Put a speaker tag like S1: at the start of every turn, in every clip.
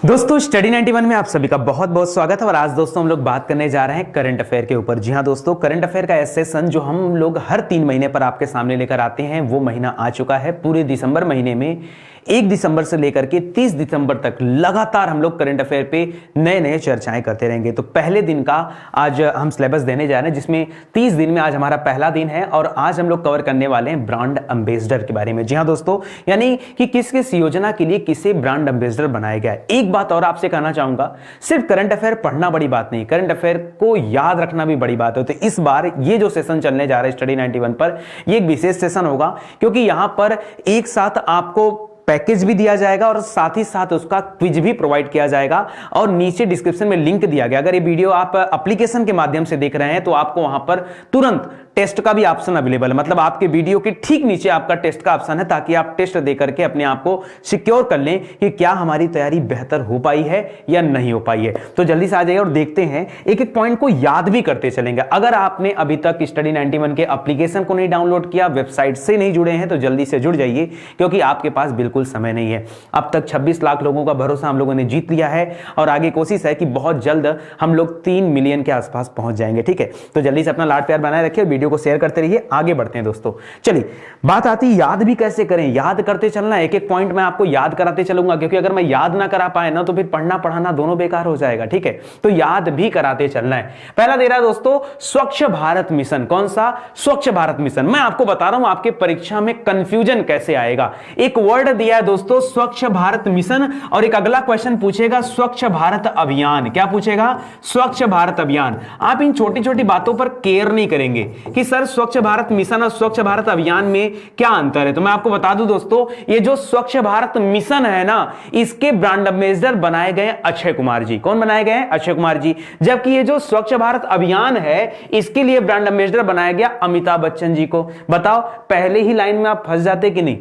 S1: दोस्तों स्टडी 91 में आप सभी का बहुत बहुत स्वागत है। और आज दोस्तों हम लोग बात करने जा रहे हैं करंट अफेयर के ऊपर। जी हां दोस्तों, करंट अफेयर का सेशन जो हम लोग हर 3 महीने पर आपके सामने लेकर आते हैं वो महीना आ चुका है। पूरे दिसंबर महीने में 1 दिसंबर से लेकर के 30 दिसंबर तक लगातार हम लोग करंट अफेयर पे नए नए चर्चाएं करते रहेंगे। तो पहले दिन का आज हम सिलेबस देने जा रहे हैं, जिसमें 30 दिन में आज हमारा पहला दिन है और आज हम लोग कवर करने वाले हैं ब्रांड एम्बेसडर के बारे में। जी हां दोस्तों, यानी कि किस किस योजना के लिए किसे ब्रांड एम्बेसडर बनाया गया है। एक बात और आपसे कहना चाहूंगा, सिर्फ करंट अफेयर पढ़ना बड़ी बात नहीं, करंट अफेयर को याद रखना भी बड़ी बात है। तो इस बार ये जो सेशन चलने जा रहा है स्टडी 91 पर, ये एक विशेष सेशन होगा, क्योंकि यहां पर एक साथ आपको पैकेज भी दिया जाएगा और साथ ही साथ उसका क्विज भी प्रोवाइड किया जाएगा। और नीचे डिस्क्रिप्शन में लिंक दिया गया, अगर ये वीडियो आप एप्लीकेशन के माध्यम से देख रहे हैं तो आपको वहां पर तुरंत टेस्ट का भी ऑप्शन अवेलेबल है। मतलब आपके वीडियो के ठीक नीचे आपका टेस्ट का ऑप्शन है, ताकि आप टेस्ट दे करके अपने आप को सिक्योर कर लें कि क्या हमारी तैयारी बेहतर हो पाई है या नहीं हो पाई है। तो जल्दी से आ जाइए और देखते हैं, एक एक पॉइंट को याद भी करते चलेंगे। अगर आपने अभी तक स्टडी 91 के एप्लीकेशन को नहीं डाउनलोड किया, वेबसाइट से नहीं जुड़े हैं, तो जल्दी से जुड़ जाइए, क्योंकि आपके पास बिल्कुल समय नहीं है। अब तक 26 लाख लोगों का भरोसा हम लोगों ने जीत लिया है और आगे कोशिश है कि बहुत जल्द हम लोग 3 मिलियन के आसपास पहुंच जाएंगे। ठीक है, तो जल्दी से अपना लाड प्यार बनाए रखिए, वीडियो को शेयर करते रहिए। आगे बढ़ते हैं दोस्तों। चलिए, बात आती है याद भी कैसे करें। याद करते चलना, एक एक पॉइंट मैं आपको याद कराते चलूंगा, क्योंकि अगर मैं याद ना करा पाए ना तो फिर पढ़ना पढ़ाना दोनों बेकार हो जाएगा। ठीक है, तो याद भी कराते चलना है। पहला दे रहा है दोस्तों, स्वच्छ भारत मिशन। कौन सा? स्वच्छ भारत मिशन। मैं आपको बता रहा हूं आपके परीक्षा में कंफ्यूजन कैसे आएगा। एक वर्ड दिया है दोस्तों, स्वच्छ भारत मिशन, और एक अगला क्वेश्चन पूछेगा स्वच्छ भारत अभियान। क्या पूछेगा? स्वच्छ भारत अभियान। आप इन छोटी छोटी बातों पर केयर नहीं करेंगे कि सर स्वच्छ भारत मिशन और स्वच्छ भारत अभियान में क्या अंतर है। तो मैं आपको बता दूं दोस्तों, ये जो स्वच्छ भारत मिशन है ना, इसके ब्रांड एम्बेसडर बनाए गए अक्षय कुमार जी। कौन बनाए गए? अक्षय कुमार जी। जबकि ये जो स्वच्छ भारत अभियान है, इसके लिए ब्रांड एम्बेसडर बनाया गया अमिताभ बच्चन जी को। बताओ, पहले ही लाइन में आप फंस जाते कि नहीं?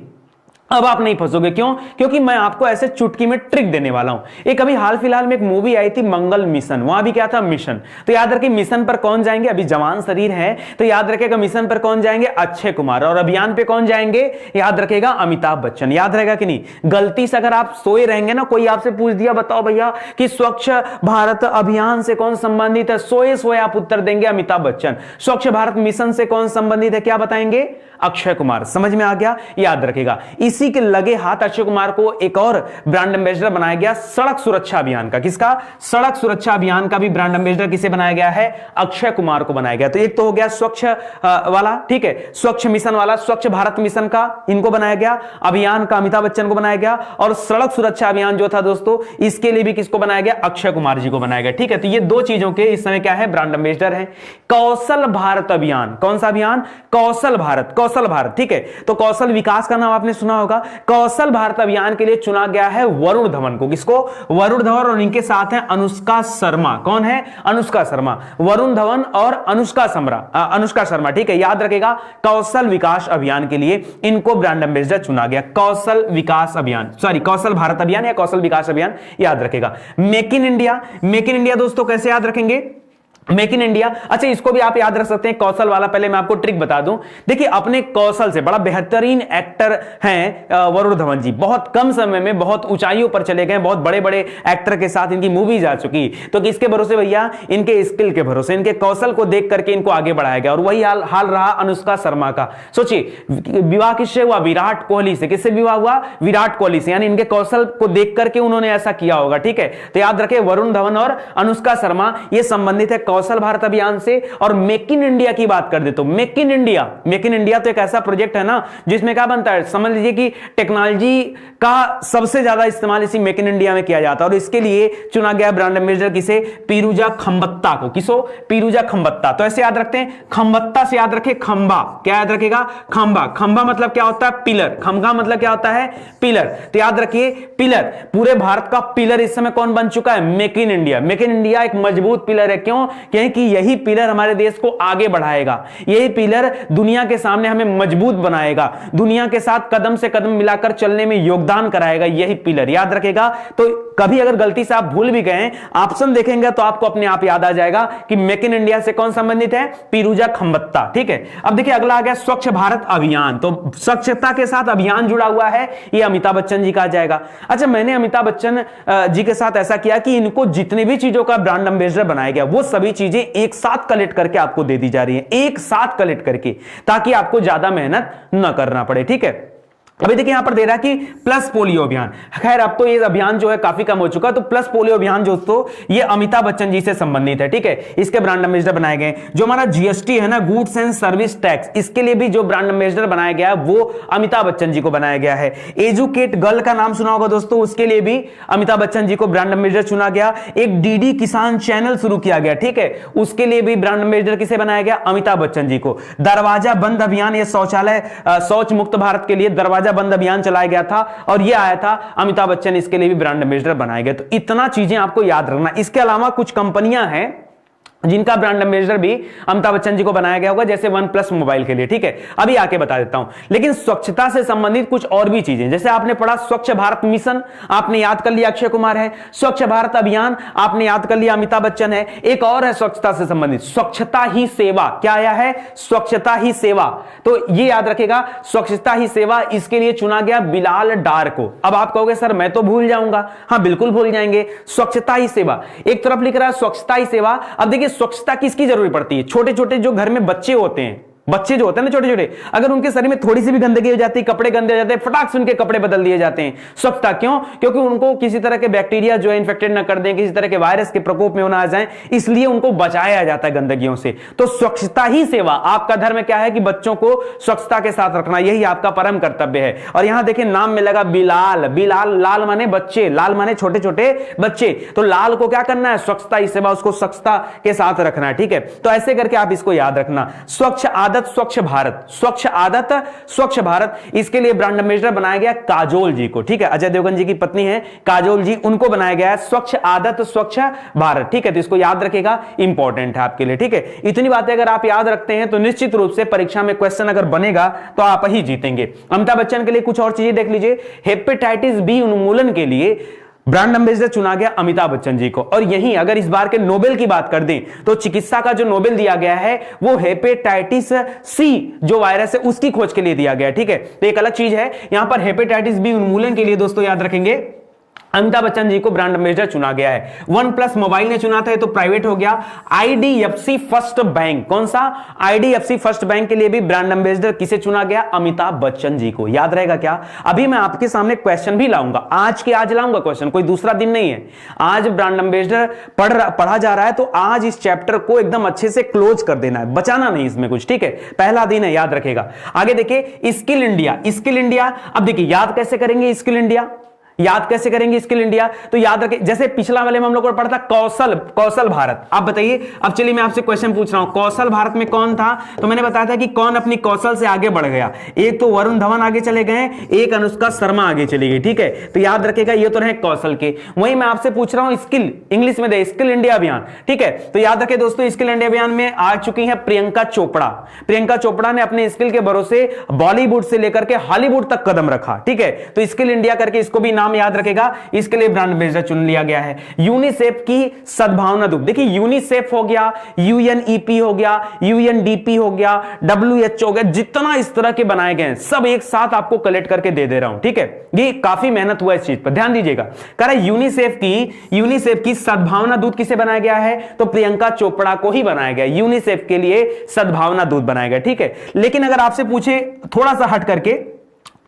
S1: अब आप नहीं फंसोगे। क्यों? क्योंकि मैं आपको ऐसे चुटकी में ट्रिक देने वाला हूं। एक अभी हाल फिलहाल में एक मूवी आई थी मंगल मिशन, वहां भी क्या था? मिशन। तो याद रखिए, मिशन पर कौन जाएंगे? अभी जवान शरीर है तो याद रखेगा मिशन पर कौन जाएंगे? अक्षय कुमार। और अभियान पे कौन जाएंगे? याद रखेगा अमिताभ बच्चन। याद रहेगा कि नहीं? गलती से अगर आप सोए रहेंगे ना, कोई आपसे पूछ दिया बताओ भैया कि स्वच्छ भारत अभियान से कौन संबंधित है, सोए सोए आप उत्तर देंगे अमिताभ बच्चन। स्वच्छ भारत मिशन से कौन संबंधित है, क्या बताएंगे? अक्षय कुमार। समझ में आ गया? याद रखेगा। इसी के लगे हाथ अक्षय कुमार को एक और ब्रांड एम्बेसडर बनाया गया सड़क सुरक्षा अभियान का। किसका? सड़क सुरक्षा अभियान का भी ब्रांड एम्बेसडर किसे बनाया गया है? अक्षय कुमार को बनाया गया। तो एक तो हो गया स्वच्छ वाला, ठीक है, स्वच्छ मिशन वाला, स्वच्छ भारत मिशन का इनको बनाया गया, अभियान का अमिताभ बच्चन को बनाया गया, और सड़क सुरक्षा अभियान जो था दोस्तों, इसके लिए भी किसको बनाया गया? अक्षय कुमार जी को बनाया गया। ठीक है, तो ये दो चीजों के इस समय क्या है? ब्रांड एम्बेसडर है। कौशल भारत अभियान। कौन सा अभियान? कौशल भारत। कौशल भारत, ठीक है। तो कौशल विकास का नाम आपने सुना होगा। कौशल भारत अभियान के लिए चुना गया है वरुण धवन को। किसको? वरुण धवन। और इनके साथ है अनुष्का शर्मा। कौन है? अनुष्का शर्मा। वरुण धवन और अनुष्का शर्मा, ठीक है। याद रखेगा, कौशल विकास अभियान के लिए इनको ब्रांड एम्बेसडर चुना गया। कौशल विकास अभियान, सॉरी, कौशल भारत अभियान या कौशल विकास अभियान, याद रखेगा। Make in India. Make in India दोस्तों कैसे याद रखेंगे? मेक इन इंडिया, अच्छा, इसको भी आप याद रख सकते हैं, कौशल वाला। पहले मैं आपको ट्रिक बता दूं। देखिए, अपने कौशल से बड़ा बेहतरीन एक्टर हैं वरुण धवन जी। बहुत कम समय में बहुत ऊंचाइयों पर चले गए, बहुत बड़े बड़े एक्टर के साथ इनकी मूवीज आ चुकी। तो किसके भरोसे भैया? इनके स्किल के भरोसे, इनके कौशल को देख करके इनको आगे बढ़ाया गया। और वही हाल रहा अनुष्का शर्मा का। सोचिए, विवाह किससे हुआ? विराट कोहली से। किससे विवाह हुआ? विराट कोहली से। यानी इनके कौशल को देख करके उन्होंने ऐसा किया होगा। ठीक है, तो याद रखें, वरुण धवन और अनुष्का शर्मा ये संबंधित है कौशल भारत अभियान से। और मेक इन इंडिया की बात कर दे तो मेक इन इंडिया तो एक ऐसा प्रोजेक्ट है ना, जिसमें क्या बनता है? समझ लीजिए कि टेक्नोलॉजी का सबसे ज्यादा इस्तेमाल इसी मेक इन इंडिया में किया जाता है। और इसके लिए चुना गया ब्रांड एम्बेसडर किसे? पीरूजा खंबत्ता को। किसो? पीरूजा खंबत्ता। तो ऐसे याद रखते हैं, खंबत्ता से याद रखे खंबा। क्या याद रखेगा? खंबा। खंबा मतलब क्या होता है? पिलर। खंबा मतलब क्या होता है? पिलर। तो याद रखिए, पिलर। पूरे भारत का पिलर इस समय कौन बन चुका है? Make in India. Make in India एक मजबूत पिलर है। क्यों? क्योंकि यही पिलर हमारे देश को आगे बढ़ाएगा, यही पिलर दुनिया के सामने हमें मजबूत बनाएगा, दुनिया के साथ कदम से कदम मिलाकर चलने में योगदान कराएगा, यही पिलर याद रखेगा। तो कभी अगर गलती से आप भूल भी गए, ऑप्शन देखेंगे तो आपको अपने आप याद आ जाएगा कि मेक इन इंडिया से कौन संबंधित है, पीरूजा खंबत्ता। ठीक है, अब देखिए अगला आ गया स्वच्छ भारत अभियान। तो स्वच्छता के साथ अभियान जुड़ा हुआ है, ये अमिताभ बच्चन जी का आ जाएगा। अच्छा, मैंने अमिताभ बच्चन जी के साथ ऐसा किया कि इनको जितने भी चीजों का ब्रांड एम्बेसडर बनाया गया वो सभी चीजें एक साथ कलेक्ट करके आपको दे दी जा रही है, एक साथ कलेक्ट करके, ताकि आपको ज्यादा मेहनत न करना पड़े। ठीक है, अभी देखिए यहां पर दे रहा है कि प्लस पोलियो अभियान। खैर अब तो ये अभियान जो है काफी कम हो चुका, तो प्लस पोलियो अभियान दोस्तों ये अमिताभ बच्चन जी से संबंधित है। ठीक है, इसके ब्रांड एम्बेसडर बनाए गए। जो हमारा जीएसटी है ना, गुड्स एंड सर्विस टैक्स, इसके लिए भी जो ब्रांड एम्बेसडर बनाया गया है वो अमिताभ बच्चन जी को बनाया गया है। एजुकेट गर्ल का नाम सुना होगा दोस्तों, उसके लिए भी अमिताभ बच्चन जी को ब्रांड एम्बेसडर चुना गया। एक डीडी किसान चैनल शुरू किया गया, ठीक है, उसके लिए भी ब्रांड एम्बेसडर किसे बनाया गया, अमिताभ बच्चन जी को। दरवाजा बंद अभियान, ये शौचालय शौच मुक्त भारत के लिए दरवाजा बंद अभियान चलाया गया था और ये आया था अमिताभ बच्चन, इसके लिए भी ब्रांड एम्बेसडर बनाए गए। तो इतना चीजें आपको याद रखना। इसके अलावा कुछ कंपनियां हैं जिनका ब्रांड एम्बेसडर भी अमिताभ बच्चन जी को बनाया गया होगा, जैसे वन प्लस मोबाइल के लिए। ठीक है, अभी आके बता देता हूं। लेकिन स्वच्छता से संबंधित कुछ और भी चीजें, जैसे आपने पढ़ा स्वच्छ भारत मिशन, आपने याद कर लिया अक्षय कुमार है। स्वच्छ भारत अभियान आपने याद कर लिया अमिताभ बच्चन है। एक और है स्वच्छता से संबंधित, स्वच्छता ही सेवा। क्या आया है, स्वच्छता ही सेवा। तो ये याद रखेगा, स्वच्छता ही सेवा, इसके लिए चुना गया बिलाल डार को। अब आप कहोगे सर मैं तो भूल जाऊंगा, हाँ बिल्कुल भूल जाएंगे। स्वच्छता ही सेवा एक तरफ लिख रहा है, स्वच्छता ही सेवा। अब देखिए स्वच्छता किसकी जरूरत पड़ती है, छोटे छोटे जो घर में बच्चे होते हैं, बच्चे जो होते हैं ना छोटे छोटे, अगर उनके शरीर में थोड़ी सी भी गंदगी हो जाती है, कपड़े गंदे हो जाते हैं, फटाक से उनके कपड़े बदल दिए जाते हैं। स्वच्छता क्यों, क्योंकि उनको किसी तरह के बैक्टीरिया जो है इन्फेक्टेड ना कर दें, किसी तरह के वायरस के प्रकोप में होना आ जाए, इसलिए उनको बचाया जाता है गंदगियों से। तो स्वच्छता ही सेवा, आपका धर्म क्या है कि बच्चों को स्वच्छता के साथ रखना, यही आपका परम कर्तव्य है। और यहां देखिए नाम में लगा बिलाल, बिलाल, लाल माने बच्चे, लाल माने छोटे छोटे बच्चे, तो लाल को क्या करना है, स्वच्छता ही सेवा, उसको स्वच्छता के साथ रखना है। ठीक है, तो ऐसे करके आप इसको याद रखना। स्वच्छ आदत स्वच्छ भारत, स्वच्छ आदत स्वच्छ भारत, इसके लिए ब्रांड एम्बेसडर बनाया गया काजोल जी को। ठीक है, अजय देवगन जी की पत्नी है काजोल जी, उनको बनाया गया है स्वच्छ आदत स्वच्छ भारत। ठीक है, तो इसको याद रखेगा, इंपॉर्टेंट है आपके लिए। ठीक है, इतनी बातें अगर आप याद रखते हैं तो निश्चित रूप से परीक्षा में क्वेश्चन अगर बनेगा तो आप ही जीतेंगे। अमिताभ बच्चन के लिए कुछ और चीजें देख लीजिए। हेपेटाइटिस बी उन्मूलन के लिए ब्रांड एम्बेसडर चुना गया अमिताभ बच्चन जी को। और यहीं अगर इस बार के नोबेल की बात कर दें तो चिकित्सा का जो नोबेल दिया गया है वो हेपेटाइटिस सी जो वायरस है उसकी खोज के लिए दिया गया। ठीक है, तो एक अलग चीज है। यहां पर हेपेटाइटिस बी उन्मूलन के लिए दोस्तों याद रखेंगे अमिताभ बच्चन जी को ब्रांड एम्बेसडर चुना गया है। वन प्लस मोबाइल ने चुना था, ये तो प्राइवेट हो गया। आईडीएफसी फर्स्ट बैंक, कौन सा, आईडीएफसी फर्स्ट बैंक के लिए भी ब्रांड एम्बेसडर किसे चुना गया, अमिताभ बच्चन जी को। याद रहेगा क्या, अभी मैं आपके सामने क्वेश्चन भी लाऊंगा, आज के आज लाऊंगा क्वेश्चन, कोई दूसरा दिन नहीं है। आज ब्रांड एम्बेसडर पढ़ा जा रहा है, तो आज इस चैप्टर को एकदम अच्छे से क्लोज कर देना है, बचाना नहीं इसमें कुछ। ठीक है, पहला दिन है, याद रखेगा। आगे देखिए स्किल इंडिया, स्किल इंडिया, अब देखिए याद कैसे करेंगे स्किल इंडिया, याद कैसे करेंगे स्किल इंडिया, तो याद रखें जैसे पिछला वाले में हम लोग को पढ़ा था कौशल भारत। आप बताइए, अब चलिए मैं आपसे क्वेश्चन पूछ रहा हूं, कौशल भारत में कौन था, तो मैंने बताया था कि कौन अपनी कौशल से आगे बढ़ गया। एक तो वरुण धवन आगे चले गए, एक अनुष्का शर्मा आगे चली गई। ठीक है, तो याद रखेगा ये तो रहे कौशल के। वहीं मैं आपसे पूछ रहा हूं स्किल, इंग्लिश में दे स्किल इंडिया अभियान। ठीक है, तो याद रखें दोस्तों स्किल इंडिया अभियान में आ चुकी है प्रियंका चोपड़ा। प्रियंका चोपड़ा ने अपने स्किल के भरोसे बॉलीवुड से लेकर के हॉलीवुड तक कदम रखा। ठीक है, तो स्किल इंडिया करके इसको भी नाम याद रखेगा, इसके लिए ब्रांड एम्बेसडर चुन लिया गया है। यूनिसेफ की सद्भावना दूत, देखिए यूनिसेफ हो गया, यूएनईपी हो गया, यूएनडीपी हो गया, डब्ल्यूएचओ हो गया, जितना इस तरह के बनाए गए हैं सब एक साथ आपको कलेक्ट करके दे दे रहा हूं। ठीक है, ये काफी मेहनत हुआ इस चीज पर, ध्यान दीजिएगा। कह रहा यूनिसेफ की सद्भावना दूत किसे बनाया गया है, तो प्रियंका चोपड़ा को ही बनाया गया, यूनिसेफ के लिए सद्भावना दूत बनाया गया। ठीक है, लेकिन अगर आपसे पूछे थोड़ा सा हट करके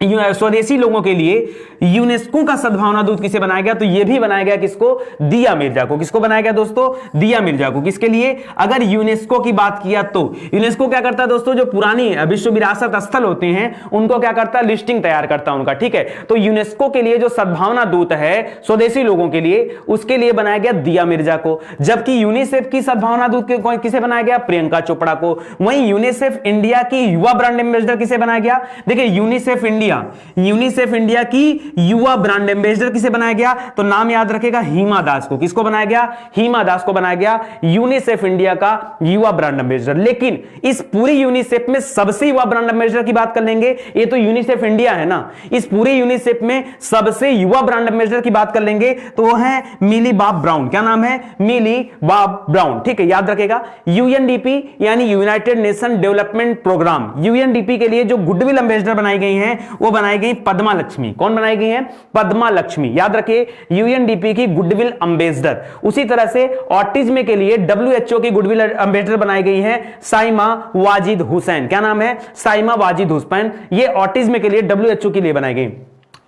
S1: स्वदेशी लोगों के लिए यूनेस्को का सद्भावना दूत किसे बनाया गया, तो यह भी बनाया गया किसको, दिया मिर्जा को। किसको बनाया गया दोस्तों, दिया मिर्जा को। किसके लिए, अगर यूनेस्को की बात किया तो यूनेस्को क्या करता है दोस्तों, जो पुरानी विश्व विरासत स्थल होते हैं उनको क्या करता है, लिस्टिंग तैयार करता है उनका। ठीक है, तो यूनेस्को के लिए जो सद्भावना दूत है स्वदेशी लोगों के लिए, उसके लिए बनाया गया दिया मिर्जा को। जबकि यूनिसेफ की सद्भावना दूत किसे बनाया गया, प्रियंका चोपड़ा को। वहीं यूनिसेफ इंडिया की युवा ब्रांड एम्बेसडर किसे बनाया गया, देखिए UNICEF India India, UNICEF India की युवा ब्रांड एम्बेसडर किसे बनाया गया? तो नाम याद रखेगा, हिमा दास को। किसको बनाया गया? हिमा दास को बनाया गया यूनिसेफ इंडिया का युवा ब्रांड एम्बेसडर। लेकिन इस पूरी यूनिसेफ में सबसे युवा ब्रांड एम्बेसडर की बात कर लेंगे, ये तो यूनिसेफ इंडिया है ना, इस पूरे यूनिसेफ में सबसे युवा ब्रांड एम्बेसडर की बात कर लेंगे तो वो है मिली बॉब ब्राउन। क्या नाम है? Millie Bob Brown. ठीक है, याद रखेगा। यूएनडीपी यानी United Nation Development Programme, UNDP के लिए जो गुडविल एम्बेसडर बनाई गई हैं वो बनाई गई पद्मा लक्ष्मी। कौन बनाई गई है? पद्मा लक्ष्मी। याद रखिए, यूएनडीपी की गुडविल एम्बेसडर। उसी तरह से ऑटिज्म के लिए डब्ल्यूएचओ की गुडविल एम्बेसडर बनाई गई है साइमा वाजिद हुसैन। क्या नाम है? साइमा वाजिद हुसैन। ये ऑटिज्म के लिए डब्ल्यूएचओ के लिए बनाई गई।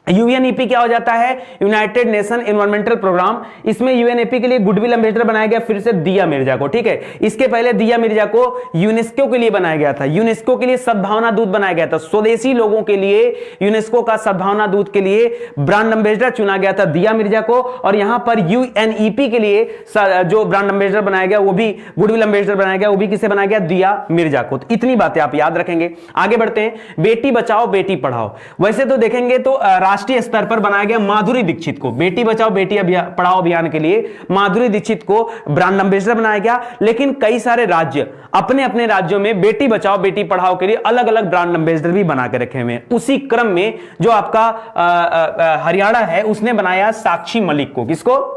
S1: यूएनईपी क्या हो जाता है? United Nation Environmental Programme. इसमें यूएनईपी के लिए गुडविल एम्बेसडर बनाया गया फिर से दिया मिर्जा को। ठीक है, इसके पहले दिया मिर्जा को यूनेस्को के लिए बनाया गया था, यूनेस्को के लिए सद्भावना दूत बनाया गया था। स्वदेशी लोगों के लिए यूनेस्को का सद्भावना दूत के लिए ब्रांड एम्बेसडर चुना गया था दिया मिर्जा को। और यहां पर यूएनईपी के लिए जो ब्रांड एम्बेसडर बनाया गया, वो भी गुडविल एम्बेसडर बनाया गया, वो भी किसे बनाया गया? दिया मिर्जा को। तो इतनी बातें आप याद रखेंगे। आगे बढ़ते हैं, बेटी बचाओ बेटी पढ़ाओ। वैसे तो देखेंगे तो राष्ट्रीय स्तर पर बनाया गया माधुरी दीक्षित को, बेटी बचाओ बेटी पढ़ाओ अभियान के लिए माधुरी दीक्षित को ब्रांड एम्बेसडर बनाया गया। लेकिन कई सारे राज्य अपने अपने राज्यों में बेटी बचाओ बेटी पढ़ाओ के लिए अलग अलग ब्रांड एम्बेसडर भी बना के रखे हुए हैं। उसी क्रम में जो आपका हरियाणा है उसने बनाया साक्षी मलिक को। किसको?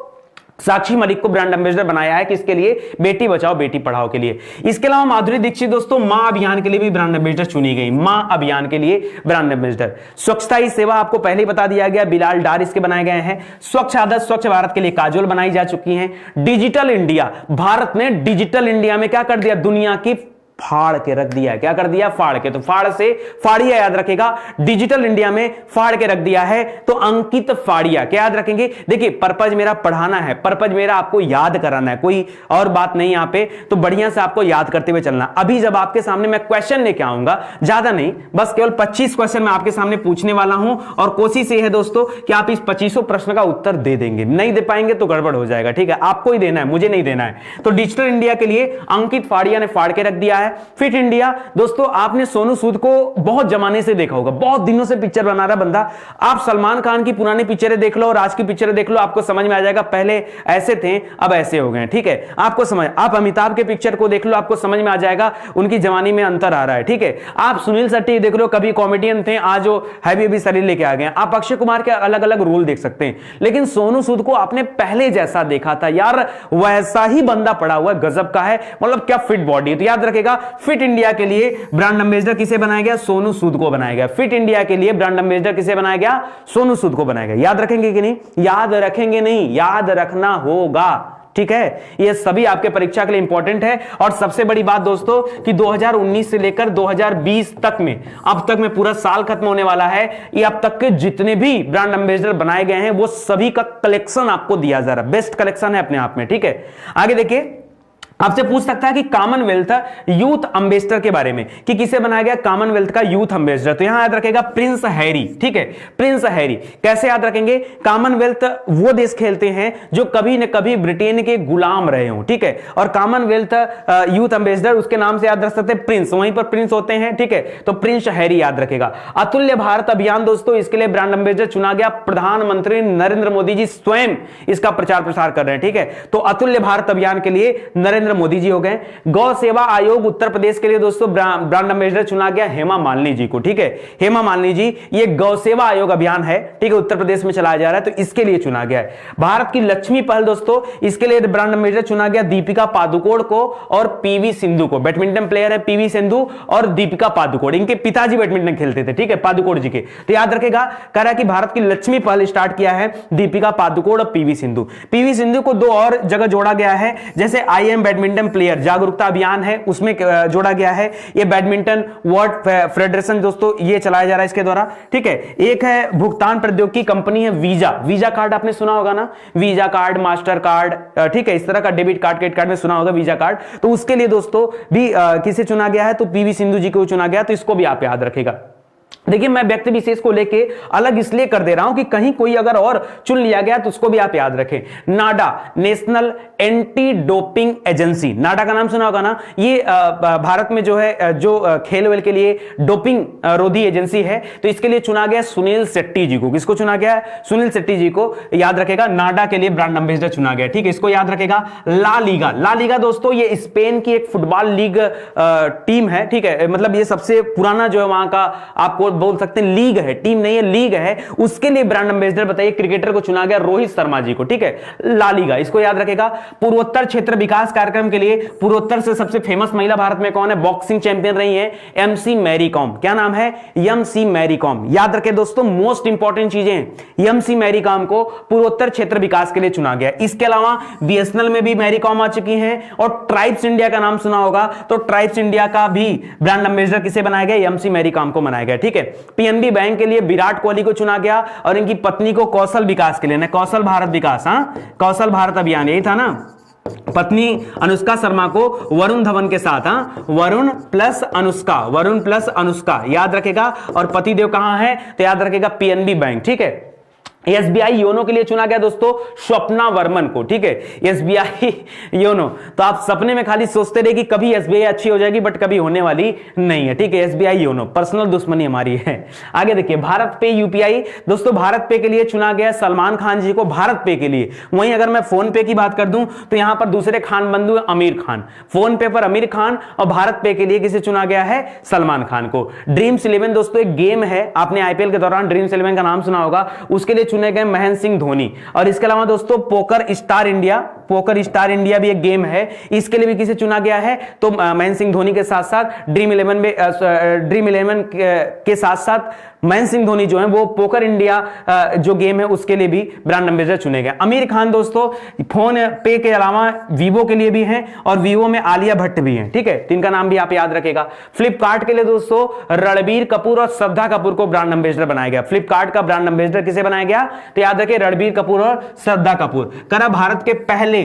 S1: साक्षी मलिक को ब्रांड एम्बेसडर बनाया है। किसके लिए? बेटी बचाओ बेटी पढ़ाओ के लिए। इसके अलावा माधुरी दीक्षित दोस्तों मां अभियान के लिए भी ब्रांड एम्बेसडर चुनी गई, मां अभियान के लिए ब्रांड एम्बेसडर। स्वच्छता ही सेवा आपको पहले ही बता दिया गया, बिलाल डार इसके बनाए गए हैं। स्वच्छ आदत स्वच्छ भारत के लिए काजोल बनाई जा चुकी हैं। डिजिटल इंडिया, भारत ने डिजिटल इंडिया में क्या कर दिया? दुनिया की फाड़ के रख दिया। क्या कर दिया? फाड़ के। तो फाड़ से फाड़िया याद रखेगा, डिजिटल इंडिया में फाड़ के रख दिया है तो अंकित फाड़िया। क्या याद रखेंगे? देखिए, पर्पज मेरा पढ़ाना है, पर्पज मेरा आपको याद कराना है, कोई और बात नहीं यहां पे। तो बढ़िया से आपको याद करते हुए चलना। अभी जब आपके सामने मैं क्वेश्चन लेके आऊंगा, ज्यादा नहीं, बस केवल 25 क्वेश्चन मैं आपके सामने पूछने वाला हूं और कोशिश ये है दोस्तों कि आप इस 25 प्रश्न का उत्तर दे देंगे। नहीं दे पाएंगे तो गड़बड़ हो जाएगा। ठीक है, आपको ही देना है, मुझे नहीं देना है। तो डिजिटल इंडिया के लिए अंकित फाड़िया ने फाड़ के रख दिया है। फिट इंडिया दोस्तों, आपने सोनू सूद को बहुत जमाने से देखा होगा, बहुत दिनों से पिक्चर बना रहा बंदा। आप सलमान खान की पुरानी पिक्चरें देख लो और आज की पिक्चरें देख लो, आपको समझ में आ जाएगा पहले ऐसे थे अब ऐसे हो गए। ठीक है, आपको समझ। आप अमिताभ के पिक्चर को देख लो, आपको समझ में आ जाएगा उनकी जवानी में अंतर आ रहा है। ठीक है, आप सुनील शेट्टी देख लो, कभी कॉमेडियन थे, आज वो हैवी शरीर लेके आ गए। आप अक्षय कुमार के अलग अलग रोल देख सकते हैं, लेकिन सोनू सूद को आपने पहले जैसा देखा था यार, वैसा ही बंदा पड़ा हुआ है, गजब का है। मतलब क्या फिट बॉडी। तो याद रखेगा, फिट इंडिया के लिए ब्रांड एम्बेसडर किसे बनाया गया? सोनू सूद को बनाया गया। फिट इंडिया के लिए ब्रांड एम्बेसडर किसे बनाया गया? सोनू सूद को बनाया गया। याद रखेंगे कि नहीं? याद रखेंगे नहीं, याद रखना होगा। ठीक है, ये सभी आपके परीक्षा के लिए इंपॉर्टेंट है। और सबसे बड़ी बात दोस्तों कि 2019 से लेकर 2020 तक में, अब तक में पूरा साल खत्म होने वाला है, ये अब तक के जितने भी ब्रांड एम्बेसडर बनाए गए हैं वो सभी का कलेक्शन आपको दिया जा रहा है। बेस्ट कलेक्शन है अपने आप में। ठीक है, आगे देखिए, आपसे पूछ सकता है कि कॉमनवेल्थ यूथ एम्बेसडर के बारे में कि किसे बनाया गया कॉमनवेल्थ का यूथ एम्बेसडर। तो यहां याद रखेगा प्रिंस हैरी। ठीक है, प्रिंस हैरी। कैसे याद रखेंगे? कॉमनवेल्थ वो देश खेलते हैं जो कभी न कभी ब्रिटेन के गुलाम रहे हों। ठीक है, और कॉमनवेल्थ यूथ एम्बेसडर उसके नाम से याद रख सकते हैं प्रिंस, वहीं पर प्रिंस होते हैं। ठीक है, तो प्रिंस हैरी याद रखेगा। अतुल्य भारत अभियान दोस्तों, इसके लिए ब्रांड एम्बेसडर चुना गया, प्रधानमंत्री नरेंद्र मोदी जी स्वयं इसका प्रचार प्रसार कर रहे हैं। ठीक है, तो अतुल्य भारत अभियान के लिए नरेंद्र मोदी जी हो गए। गौ सेवा आयोग उत्तर प्रदेश के लिए दोस्तों ब्रांड एम्बेसडर चुना गया हेमा मालिनी जी को। ठीक है, हेमा मालिनी जी, ये गौ सेवा आयोग अभियान है, ठीक है, उत्तर प्रदेश में चलाया जा रहा है, तो इसके लिए चुना गया है। भारत की लक्ष्मी पहल दोस्तों, इसके लिए ब्रांड एम्बेसडर चुना गया दीपिका पादुकोण को और पीवी सिंधु को। बैडमिंटन प्लेयर है पीवी सिंधु और दीपिका पादुकोण, इनके पिताजी बैडमिंटन खेलते थे। ठीक है, पादुकोण जी के। तो याद रखेगा, कह रहा है कि भारत की लक्ष्मी पहल स्टार्ट किया है दीपिका पादुकोण और पीवी सिंधु। पीवी सिंधु को दो और जगह जोड़ा गया है, जैसे आई एम बैडमिंटन प्लेयर जागरूकता अभियान है उसमें जोड़ा गया है। ये बैडमिंटन वर्ल्ड फेडरेशन दोस्तों ये चलाया जा रहा है इसके द्वारा। ठीक है, एक है भुगतान प्रौद्योगिकी कंपनी है वीजा। वीजा कार्ड आपने सुना होगा ना, वीजा कार्ड, मास्टर कार्ड, ठीक है, इस तरह का डेबिट कार्ड, क्रेडिट कार्ड में सुना होगा वीजा कार्ड। तो उसके लिए दोस्तों भी किसे चुना गया है? तो पीवी सिंधु जी को चुना गया, तो इसको भी आप याद रखेगा। देखिए मैं व्यक्ति विशेष को लेके अलग इसलिए कर दे रहा हूं कि कहीं कोई अगर और चुन लिया गया तो उसको भी आप याद रखें। नाडा, नेशनल एंटी डोपिंग एजेंसी, नाडा का नाम सुना होगा ना। ये भारत में जो है जो खेल वेल के लिए डोपिंग रोधी एजेंसी है, तो इसके लिए चुना गया सुनील शेट्टी जी को। किसको चुना गया? सुनील शेट्टी जी को याद रखेगा। नाडा के लिए ब्रांड एम्बेसडर चुना गया, ठीक है, इसको याद रखेगा। ला लीगा, ला लीगा दोस्तों ये स्पेन की एक फुटबॉल लीग टीम है, ठीक है, मतलब ये सबसे पुराना जो है वहां का आपको बोल सकते हैं लीग है, टीम नहीं है लीग है। उसके लिए ब्रांड एम्बेसडर बताइए, क्रिकेटर को चुना गया रोहित शर्मा जी को, ठीक है, ला लीगा, इसको याद रखेगा। पूर्वोत्तर क्षेत्र विकास कार्यक्रम के लिए पूर्वोत्तर से सबसे फेमस महिला भारत में कौन है? बॉक्सिंग चैंपियन रही है एमसी मैरी कॉम। क्या नाम है? एमसी मैरी कॉम। याद रखें दोस्तों, मोस्ट इंपॉर्टेंट चीजें, एमसी मैरी कॉम को पूर्वोत्तर क्षेत्र विकास के लिए चुना गया। इसके अलावा बीएसएनएल में भी मैरी कॉम आ चुकी हैं, और ट्राइब्स इंडिया का नाम सुना होगा, तो ट्राइब्स इंडिया का भी ब्रांड एम्बेसडर किसे बनाया गया? एमसी मैरी कॉम को बनाया गया, ठीक है। पीएनबी बैंक के लिए विराट कोहली को चुना गया, और इनकी पत्नी को कौशल विकास के लिए ना, कौशल भारत विकास, कौशल भारत अभियान यही था ना, पत्नी अनुष्का शर्मा को वरुण धवन के साथ, वरुण प्लस अनुष्का, वरुण प्लस अनुष्का याद रखेगा। और पतिदेव कहां है? तो याद रखेगा पीएनबी बैंक, ठीक है। एसबीआई योनो के लिए चुना गया दोस्तों स्वप्ना वर्मन को, ठीक है, एसबीआई योनो। तो आप सपने में खाली सोचते रहे कि कभी एसबीआई अच्छी हो जाएगी, बट कभी होने वाली नहीं है, ठीक है। एसबीआई योनो पर्सनल दुश्मनी हमारी है। आगे देखिए, भारत पे यूपीआई दोस्तों, भारत पे के लिए चुना गया सलमान खान जी को, भारत पे के लिए। वहीं अगर मैं फोन पे की बात कर दूं तो यहां पर दूसरे खान बंधु है आमिर खान, फोन पे पर आमिर खान, और भारत पे के लिए किसे चुना गया है? सलमान खान को। ड्रीम्स 11 दोस्तों एक गेम है, आपने आईपीएल के दौरान ड्रीम्स 11 का नाम सुना होगा, उसके लिए चुने गए महेंद्र सिंह धोनी। और इसके अलावा दोस्तों poker star India, poker star India भी एक गेम है, इसके लिए भी किसे चुना गया है? तो महेंद्र सिंह धोनी के साथ साथ ड्रीम 11 में, ड्रीम 11 के साथ साथ महेंद्र सिंह धोनी जो है वो पोकर इंडिया जो गेम है उसके लिए भी ब्रांड एम्बेसडर चुने गए। आमिर खान दोस्तों फोन पे के अलावा वीवो के लिए भी हैं, और वीवो में आलिया भट्ट भी हैं, ठीक है, इनका नाम भी आप याद रखेगा। फ्लिपकार्ट के लिए दोस्तों रणबीर कपूर और श्रद्धा कपूर को ब्रांड एम्बेसडर बनाया गया। फ्लिपकार्ट का ब्रांड एम्बेसडर किसे बनाया गया? तो याद रखिए रणबीर कपूर और श्रद्धा कपूर। करा भारत के पहले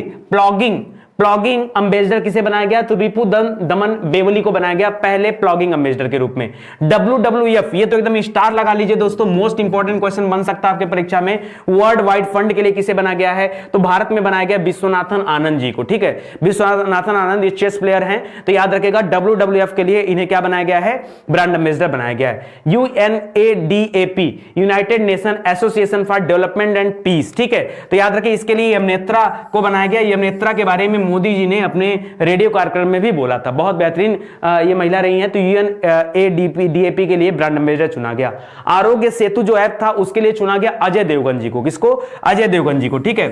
S1: प्लॉगिंग एम्बेसडर किसे बनाया गया? तो रिपु दमन बेवली को बनाया गया पहले प्लॉगिंग एम्बेसडर के रूप में। WWF, ये तो एकदम स्टार लगा लीजिए दोस्तों, मोस्ट इंपॉर्टेंट क्वेश्चन बन सकता है आपके परीक्षा में। वर्ल्ड वाइड फंड के लिए किसे बनाया गया है? तो भारत में बनाया गया विश्वनाथन आनंद जी को, ठीक है, विश्वनाथन आनंद ये चेस प्लेयर हैं, तो याद रखेगा WWF के लिए इन्हें क्या बनाया गया है? ब्रांड एम्बेसडर बनाया गया है। UNADAP, United Nation Association for Development and piece, ठीक है, तो याद रखिए इसके लिए यमनेत्रा को बनाया गया। यमनेत्रा के बारे में मोदी जी ने अपने रेडियो कार्यक्रम में भी बोला था, बहुत बेहतरीन ये महिला रही हैं। तो UNADAP के लिए ब्रांड एम्बेसडर चुना गया। आरोग्य सेतु जो ऐप था उसके लिए चुना गया अजय देवगन जी को। किसको? अजय देवगन जी को, ठीक है,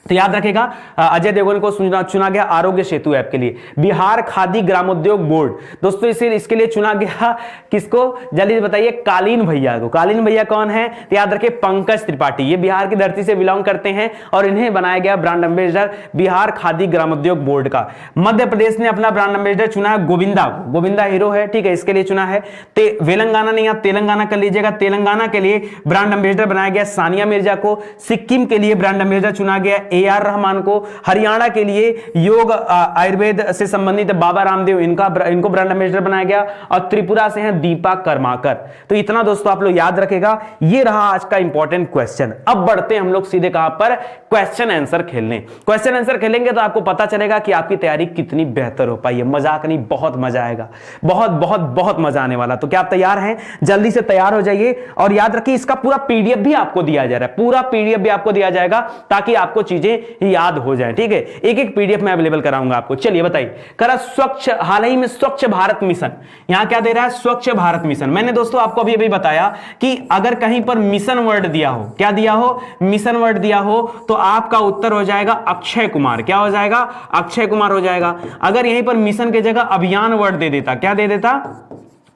S1: तो याद रखेगा अजय देवगन को चुना गया आरोग्य सेतु ऐप के लिए। बिहार खादी ग्रामोद्योग बोर्ड दोस्तों इसके लिए चुना गया किसको? जल्दी बताइए। कालीन भैया को। कालीन भैया कौन है? तो याद रखिए पंकज त्रिपाठी, ये बिहार की धरती से बिलोंग करते हैं, और इन्हें बनाया गया ब्रांड एम्बेसडर बिहार खादी ग्रामोद्योग बोर्ड का। मध्य प्रदेश ने अपना ब्रांड एम्बेसडर चुना है गोविंदा, गोविंदा हीरो है, ठीक है, इसके लिए चुना है। तेलंगाना नहीं, आप तेलंगाना कर लीजिएगा। तेलंगाना के लिए ब्रांड एम्बेसडर बनाया गया सानिया मिर्जा को। सिक्किम के लिए ब्रांड एम्बेसडर चुना गया AR रहमान को। हरियाणा के लिए योग आयुर्वेद से संबंधित बाबा रामदेव, इनको ब्रांड एम्बेसडर बनाया गया। और त्रिपुरा से हैं दीपा कर्माकर। तो इतना दोस्तों आप लोग याद रखेगा। ये रहा आज का इंपॉर्टेंट क्वेश्चन। अब बढ़ते हैं हम लोग सीधे कहां पर? क्वेश्चन आंसर खेलने। क्वेश्चन आंसर खेलेंगे तो आपको पता चलेगा कि आपकी तैयारी कितनी बेहतर हो पाई है। मजाक नहीं, बहुत मजा आएगा, बहुत बहुत बहुत मजा आने वाला। तो क्या आप तैयार हैं? जल्दी से तैयार हो जाइए। और याद रखिए इसका पूरा PDF भी आपको दिया जा रहा है, पूरा PDF भी आपको दिया जाएगा, ताकि आपको चीजें याद हो जाए, ठीक है। एक एक PDF में अवेलेबल कराऊंगा आपको। चलिए बताइए, करा स्वच्छ, हाल ही में स्वच्छ भारत मिशन, यहां क्या दे रहा है? स्वच्छ भारत मिशन। मैंने दोस्तों आपको अभी बताया कि अगर कहीं पर मिशन वर्ड दिया हो, क्या दिया हो? मिशन वर्ड दिया हो, तो आपका उत्तर हो जाएगा अक्षय कुमार। क्या हो जाएगा? अक्षय कुमार हो जाएगा। अगर यहीं पर मिशन की जगह अभियान वर्ड दे देता, क्या दे देता?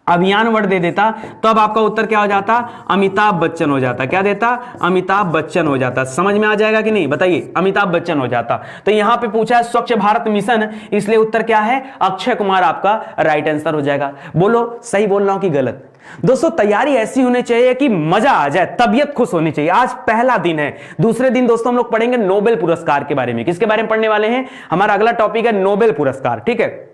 S1: अभियान वर्ड दे देता, तो अब आपका उत्तर क्या हो जाता? अमिताभ बच्चन हो जाता। क्या देता? अमिताभ बच्चन हो जाता। समझ में आ जाएगा कि नहीं? बताइए, अमिताभ बच्चन हो जाता। तो यहां पे पूछा है स्वच्छ भारत मिशन, इसलिए उत्तर क्या है? अक्षय कुमार आपका राइट आंसर हो जाएगा। बोलो सही बोल रहा हूं कि गलत? दोस्तों तैयारी ऐसी होनी चाहिए कि मजा आ जाए, तबीयत खुश होनी चाहिए। आज पहला दिन है। दूसरे दिन दोस्तों हम लोग पढ़ेंगे नोबेल पुरस्कार के बारे में। किसके बारे में पढ़ने वाले हैं? हमारा अगला टॉपिक है नोबेल पुरस्कार, ठीक है।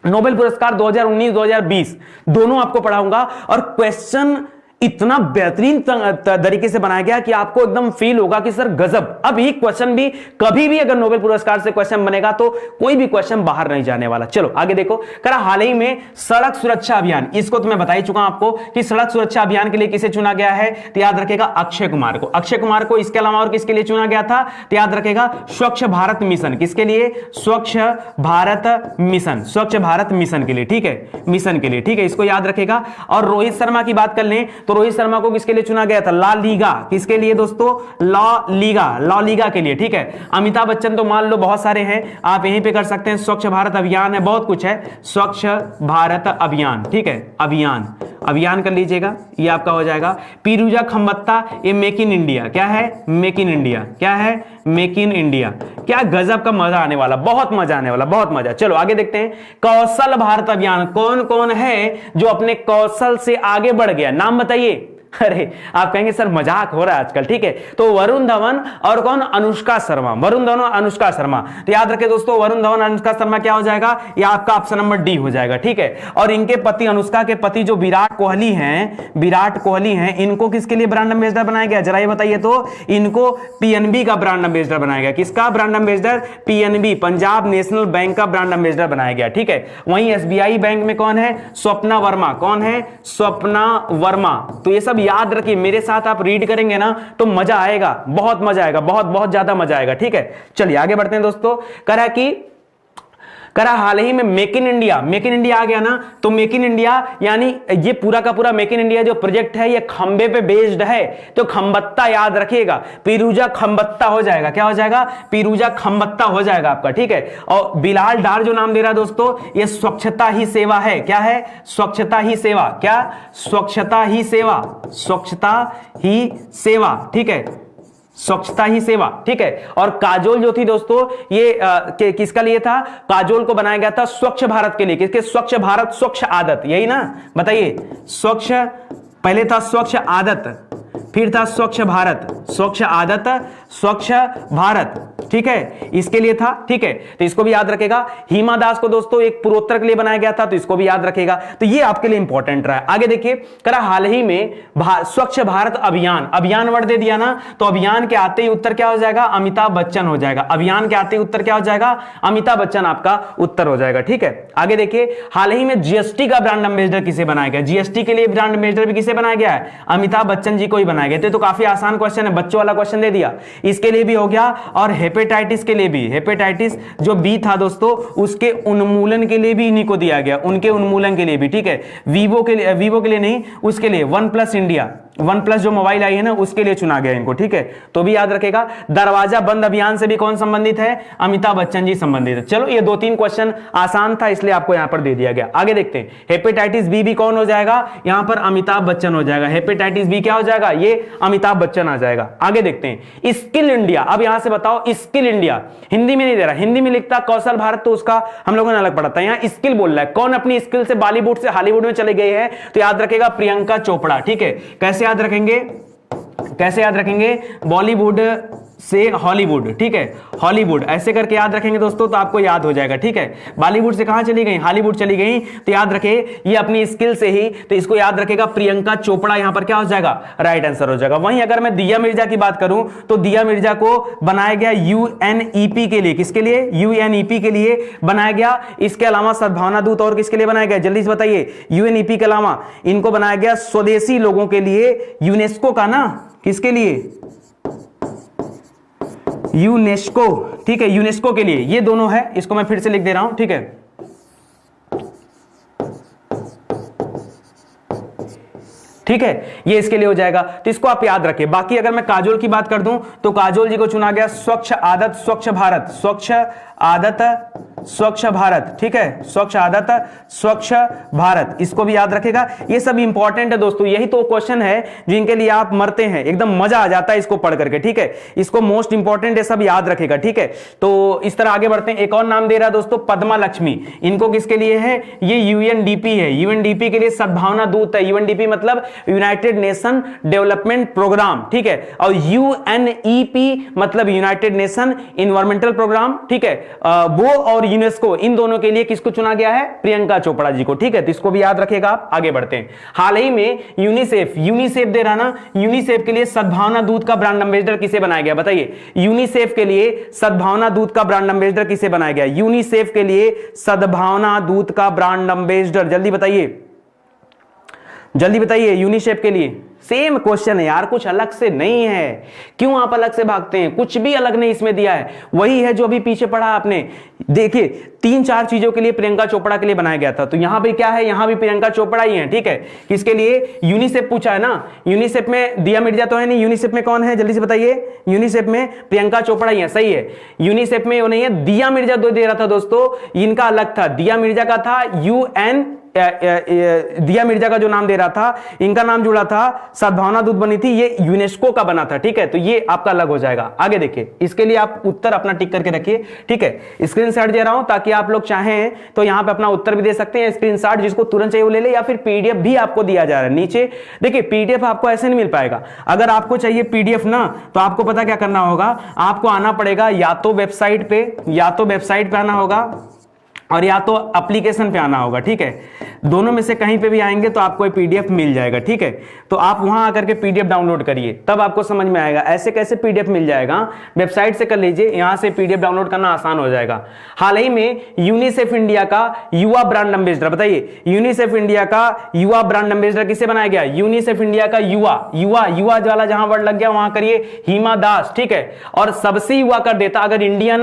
S1: नोबेल पुरस्कार 2019-2020 दोनों आपको पढ़ाऊंगा। और क्वेश्चन इतना बेहतरीन तरीके से बनाया गया कि आपको एकदम फील होगा कि सर गजब। अब ये क्वेश्चन भी कभी भी अगर नोबेल पुरस्कार से क्वेश्चन बनेगा तो कोई भी क्वेश्चन बाहर नहीं जाने वाला। चलो आगे देखो, करा हाल ही में सड़क सुरक्षा अभियान, इसको तो मैं बता ही चुका आपको कि सड़क सुरक्षा अभियान के लिए किसे चुना गया है, तो याद रखेगा अक्षय कुमार को। अक्षय कुमार को इसके अलावा और किसके लिए चुना गया था, तो याद रखेगा स्वच्छ भारत मिशन। किसके लिए, स्वच्छ भारत मिशन, स्वच्छ भारत मिशन के लिए, ठीक है, मिशन के लिए, ठीक है, इसको याद रखेगा। और रोहित शर्मा की बात कर लें तो रोहित शर्मा को किसके लिए चुना गया था, ला लीगा, किसके लिए दोस्तों, लॉ लीगा के लिए, ठीक है। अमिताभ बच्चन तो मान लो बहुत सारे हैं, आप यहीं पे कर सकते हैं, स्वच्छ भारत अभियान है, बहुत कुछ है, स्वच्छ भारत अभियान, ठीक है, अभियान कर लीजिएगा, ये आपका हो जाएगा। पीरूजा खंबत्ता, ये मेक इन इंडिया, क्या है, मेक इन इंडिया, क्या है, मेक इन इंडिया। क्या गजब का मजा आने वाला, बहुत मजा आने वाला, बहुत मजा। चलो आगे देखते हैं, कौशल भारत अभियान, कौन कौन है जो अपने कौशल से आगे बढ़ गया, नाम बताइए। अरे आप कहेंगे सर मजाक हो रहा है आजकल, ठीक है, तो वरुण धवन और कौन, अनुष्का शर्मा, वरुण धवन और अनुष्का शर्मा। तो याद रखें दोस्तों, वरुण धवन अनुष्का शर्मा क्या हो जाएगा, ये आपका ऑप्शन नंबर डी हो जाएगा, ठीक है। और इनके पति, अनुष्का के पति जो विराट कोहली हैं, इनको किसके लिए ब्रांड एम्बेसडर बनाया गया, जरा ये बताइए तो। इनको पीएनबी का ब्रांड एम्बेसडर बनाया गया, किसका brand ambassador, PNB, Punjab national bank का ब्रांड एम्बेसडर बनाया गया, ठीक है। वहीं एसबीआई बैंक में कौन है, स्वप्ना वर्मा, कौन है, स्वप्ना वर्मा। तो ये सब याद रखिए, मेरे साथ आप रीड करेंगे ना तो मजा आएगा, बहुत मजा आएगा, बहुत बहुत ज्यादा मजा आएगा, ठीक है। चलिए आगे बढ़ते हैं दोस्तों। करा हाल ही में make in India, make in India आ गया ना, तो मेक इन इंडिया यानी ये पूरा का पूरा मेक इन इंडिया जो प्रोजेक्ट है ये खंबे पे बेस्ड है, तो खंबत्ता याद रखिएगा, पीरूजा खंबत्ता हो जाएगा, क्या हो जाएगा, पीरूजा खंबत्ता हो जाएगा आपका, ठीक है। और बिलाल डार जो नाम दे रहा है दोस्तों, ये स्वच्छता ही सेवा है, क्या है, स्वच्छता ही सेवा, क्या, स्वच्छता ही सेवा, स्वच्छता ही सेवा, ठीक है, स्वच्छता ही सेवा, ठीक है। और काजोल जो थी दोस्तों, ये किसका लिए था, काजोल को बनाया गया था स्वच्छ भारत के लिए, किसके, स्वच्छ भारत स्वच्छ आदत, यही ना, बताइए। स्वच्छ, पहले था स्वच्छ आदत, फिर था स्वच्छ भारत, स्वच्छ आदत, स्वच्छ भारत, ठीक है, इसके लिए था, ठीक है। तो इसको भी याद रखेगा। हिमा दास को दोस्तों एक पूर्वोत्तर के लिए बनाया गया था, तो इसको भी याद रखेगा, तो ये आपके लिए इंपॉर्टेंट रहा है। आगे देखिए, करा हाल ही में स्वच्छ भारत अभियान, अभियान वर्ड दे दिया ना, तो अभियान के आते ही उत्तर क्या हो जाएगा, अमिताभ बच्चन हो जाएगा, अभियान के आते ही उत्तर क्या हो जाएगा, अमिताभ बच्चन आपका उत्तर हो जाएगा, ठीक है। आगे देखिए, हाल ही में जीएसटी का ब्रांड एम्बेसडर किसे बनाया गया, जीएसटी के लिए ब्रांड एम्बेसडर भी किसे बनाया गया है, अमिताभ बच्चन जी को ही बनाया गया। तो काफी आसान क्वेश्चन है, बच्चों वाला क्वेश्चन दे दिया, इसके लिए भी हो गया। और हेपेटाइटिस के लिए भी, हेपेटाइटिस जो बी था दोस्तों, उसके उन्मूलन के लिए भी इन्हीं को दिया गया, उनके उन्मूलन के लिए भी, ठीक है। वीवो के लिए नहीं, उसके लिए one plus India, one plus जो मोबाइल आई है ना, उसके लिए चुना गया इनको, ठीक है। तो भी याद रखेगा। दरवाजा बंद अभियान से भी कौन संबंधित है, अमिताभ बच्चन जी संबंधित है। चलो ये 2-3 क्वेश्चन आसान था, इसलिए आपको यहां पर दे दिया गया। आगे देखते हैं, हेपेटाइटिस बी भी कौन हो जाएगा, यहां पर अमिताभ बच्चन हो जाएगा, हेपेटाइटिस बी क्या हो जाएगा, ये अमिताभ बच्चन आ जाएगा। आगे देखते हैं, स्किल इंडिया, अब यहां से बताओ, स्किल इंडिया हिंदी में नहीं दे रहा, हिंदी में लिखता कौशल भारत, तो उसका हम लोगों ने अलग पढ़ा था, यहां स्किल बोल रहा है। कौन अपनी स्किल से बॉलीवुड से हॉलीवुड में चले गए हैं, तो याद रखेगा प्रियंका चोपड़ा, ठीक है। कैसे याद रखेंगे, कैसे याद रखेंगे, बॉलीवुड से हॉलीवुड, ठीक है, हॉलीवुड ऐसे करके याद रखेंगे दोस्तों, तो आपको याद हो जाएगा, ठीक है। बॉलीवुड से कहां चली गई, हॉलीवुड चली गई, तो याद रखे ये अपनी स्किल से ही, तो इसको याद रखेगा प्रियंका चोपड़ा, यहां पर क्या हो जाएगा, राइट आंसर हो जाएगा। वहीं अगर मैं दिया मिर्जा की बात करूं, तो दिया मिर्जा को बनाया गया यूएनईपी के लिए, किसके लिए, यूएनईपी के लिए बनाया गया। इसके अलावा सद्भावना दूत और किसके लिए बनाया गया, जल्दी से बताइए। यूएनईपी के अलावा इनको बनाया गया स्वदेशी लोगों के लिए, यूनेस्को का ना, किसके लिए, यूनेस्को, ठीक है, यूनेस्को के लिए, ये दोनों है। इसको मैं फिर से लिख दे रहा हूं, ठीक है। ठीक है, ये इसके लिए हो जाएगा, तो इसको आप याद रखें। बाकी अगर मैं काजोल की बात कर दूं, तो काजोल जी को चुना गया स्वच्छ आदत स्वच्छ भारत, स्वच्छ आदत स्वच्छ भारत, ठीक है, स्वच्छ आदत स्वच्छ भारत, इसको भी याद रखेगा। ये सब इंपॉर्टेंट है दोस्तों, यही तो क्वेश्चन है जिनके लिए आप मरते हैं, एकदम मजा आ जाता है इसको पढ़ करके, ठीक है। इसको मोस्ट इंपॉर्टेंट है, सब याद रखेगा, ठीक है। तो इस तरह आगे बढ़ते हैं। एक और नाम दे रहा है दोस्तों, पद्मा लक्ष्मी, इनको किसके लिए है, ये यूएनडीपी है, यूएनडीपी के लिए सद्भावना दूत है। यूएनडीपी मतलब यूनाइटेड नेशन डेवलपमेंट प्रोग्राम, ठीक है। और यूएनईपी मतलब यूनाइटेड नेशन इन्वायरमेंटल प्रोग्राम, ठीक है। वो और यूनेस्को, इन दोनों के लिए किसको चुना गया है? प्रियंका चोपड़ा जी को। ठीक है, तो इसको भी याद रखेगा आप। आगे बढ़ते हैं। हाल ही में यूनिसेफ दे रहा ना, यूनिसेफ के लिए सद्भावना दूत का ब्रांड एम्बेसडर किसे बनाया गया? बताइए, यूनिसेफ के लिए सद्भावना दूत का ब्रांड एम्बेसडर किसे बनाया गया? यूनिसेफ के लिए सद्भावना दूत का ब्रांड एम्बेसडर, जल्दी बताइए, जल्दी बताइए। यूनिसेफ के लिए सेम क्वेश्चन है यार, कुछ अलग से नहीं है। क्यों आप अलग से भागते हैं? कुछ भी अलग नहीं इसमें दिया है, वही है जो अभी पीछे पढ़ा आपने। देखिए, 3-4 चीजों के लिए प्रियंका चोपड़ा के लिए बनाया गया था, तो यहां पे क्या है? यहां भी प्रियंका चोपड़ा ही है। ठीक है, किसके लिए? यूनिसेफ पूछा है ना। यूनिसेफ में दिया मिर्जा तो है नहीं, यूनिसेफ में कौन है? जल्दी से बताइए। यूनिसेफ में प्रियंका चोपड़ा ही है, सही है। यूनिसेफ में वो नहीं है, दिया मिर्जा दे रहा था दोस्तों, इनका अलग था। दिया मिर्जा का था UN, दिया मिर्जा का जो नाम दे रहा था, इनका नाम जुड़ा था, सद्भावना दूत बनी थी, ये यूनेस्को का बना था। ठीक है, तो ये आपका अलग हो जाएगा। आगे देखिए, इसके लिए आप उत्तर अपना टिक करके रखिए। ठीक है, स्क्रीनशॉट दे रहा हूं ताकि आप लोग चाहें तो यहां पे अपना उत्तर भी दे सकते हैं। स्क्रीनशॉट जिसको तुरंत चाहिए वो ले ले, या फिर PDF भी आपको दिया जा रहा है नीचे। देखिए, PDF आपको ऐसे नहीं मिल पाएगा। अगर आपको चाहिए PDF ना, तो आपको पता क्या करना होगा? आपको आना पड़ेगा या तो वेबसाइट पे आना होगा, और या तो एप्लीकेशन पे आना होगा। ठीक है, दोनों में से कहीं पे भी आएंगे तो आपको PDF मिल जाएगा। ठीक है, तो आप वहां आकर के PDF डाउनलोड करिए, तब आपको समझ में आएगा। ऐसे कैसे PDF मिल जाएगा? वेबसाइट से कर लीजिए, यहां से PDF डाउनलोड करना आसान हो जाएगा। हाल ही में यूनिसेफ इंडिया का युवा ब्रांड एम्बेसडर, बताइए, यूनिसेफ इंडिया का युवा ब्रांड एम्बेसडर किसे बनाया गया? यूनिसेफ इंडिया का युवा वाला जहां वर्ड लग गया वहां करिए हिमा दास। ठीक है, और सबसे युवा कर देता अगर इंडिया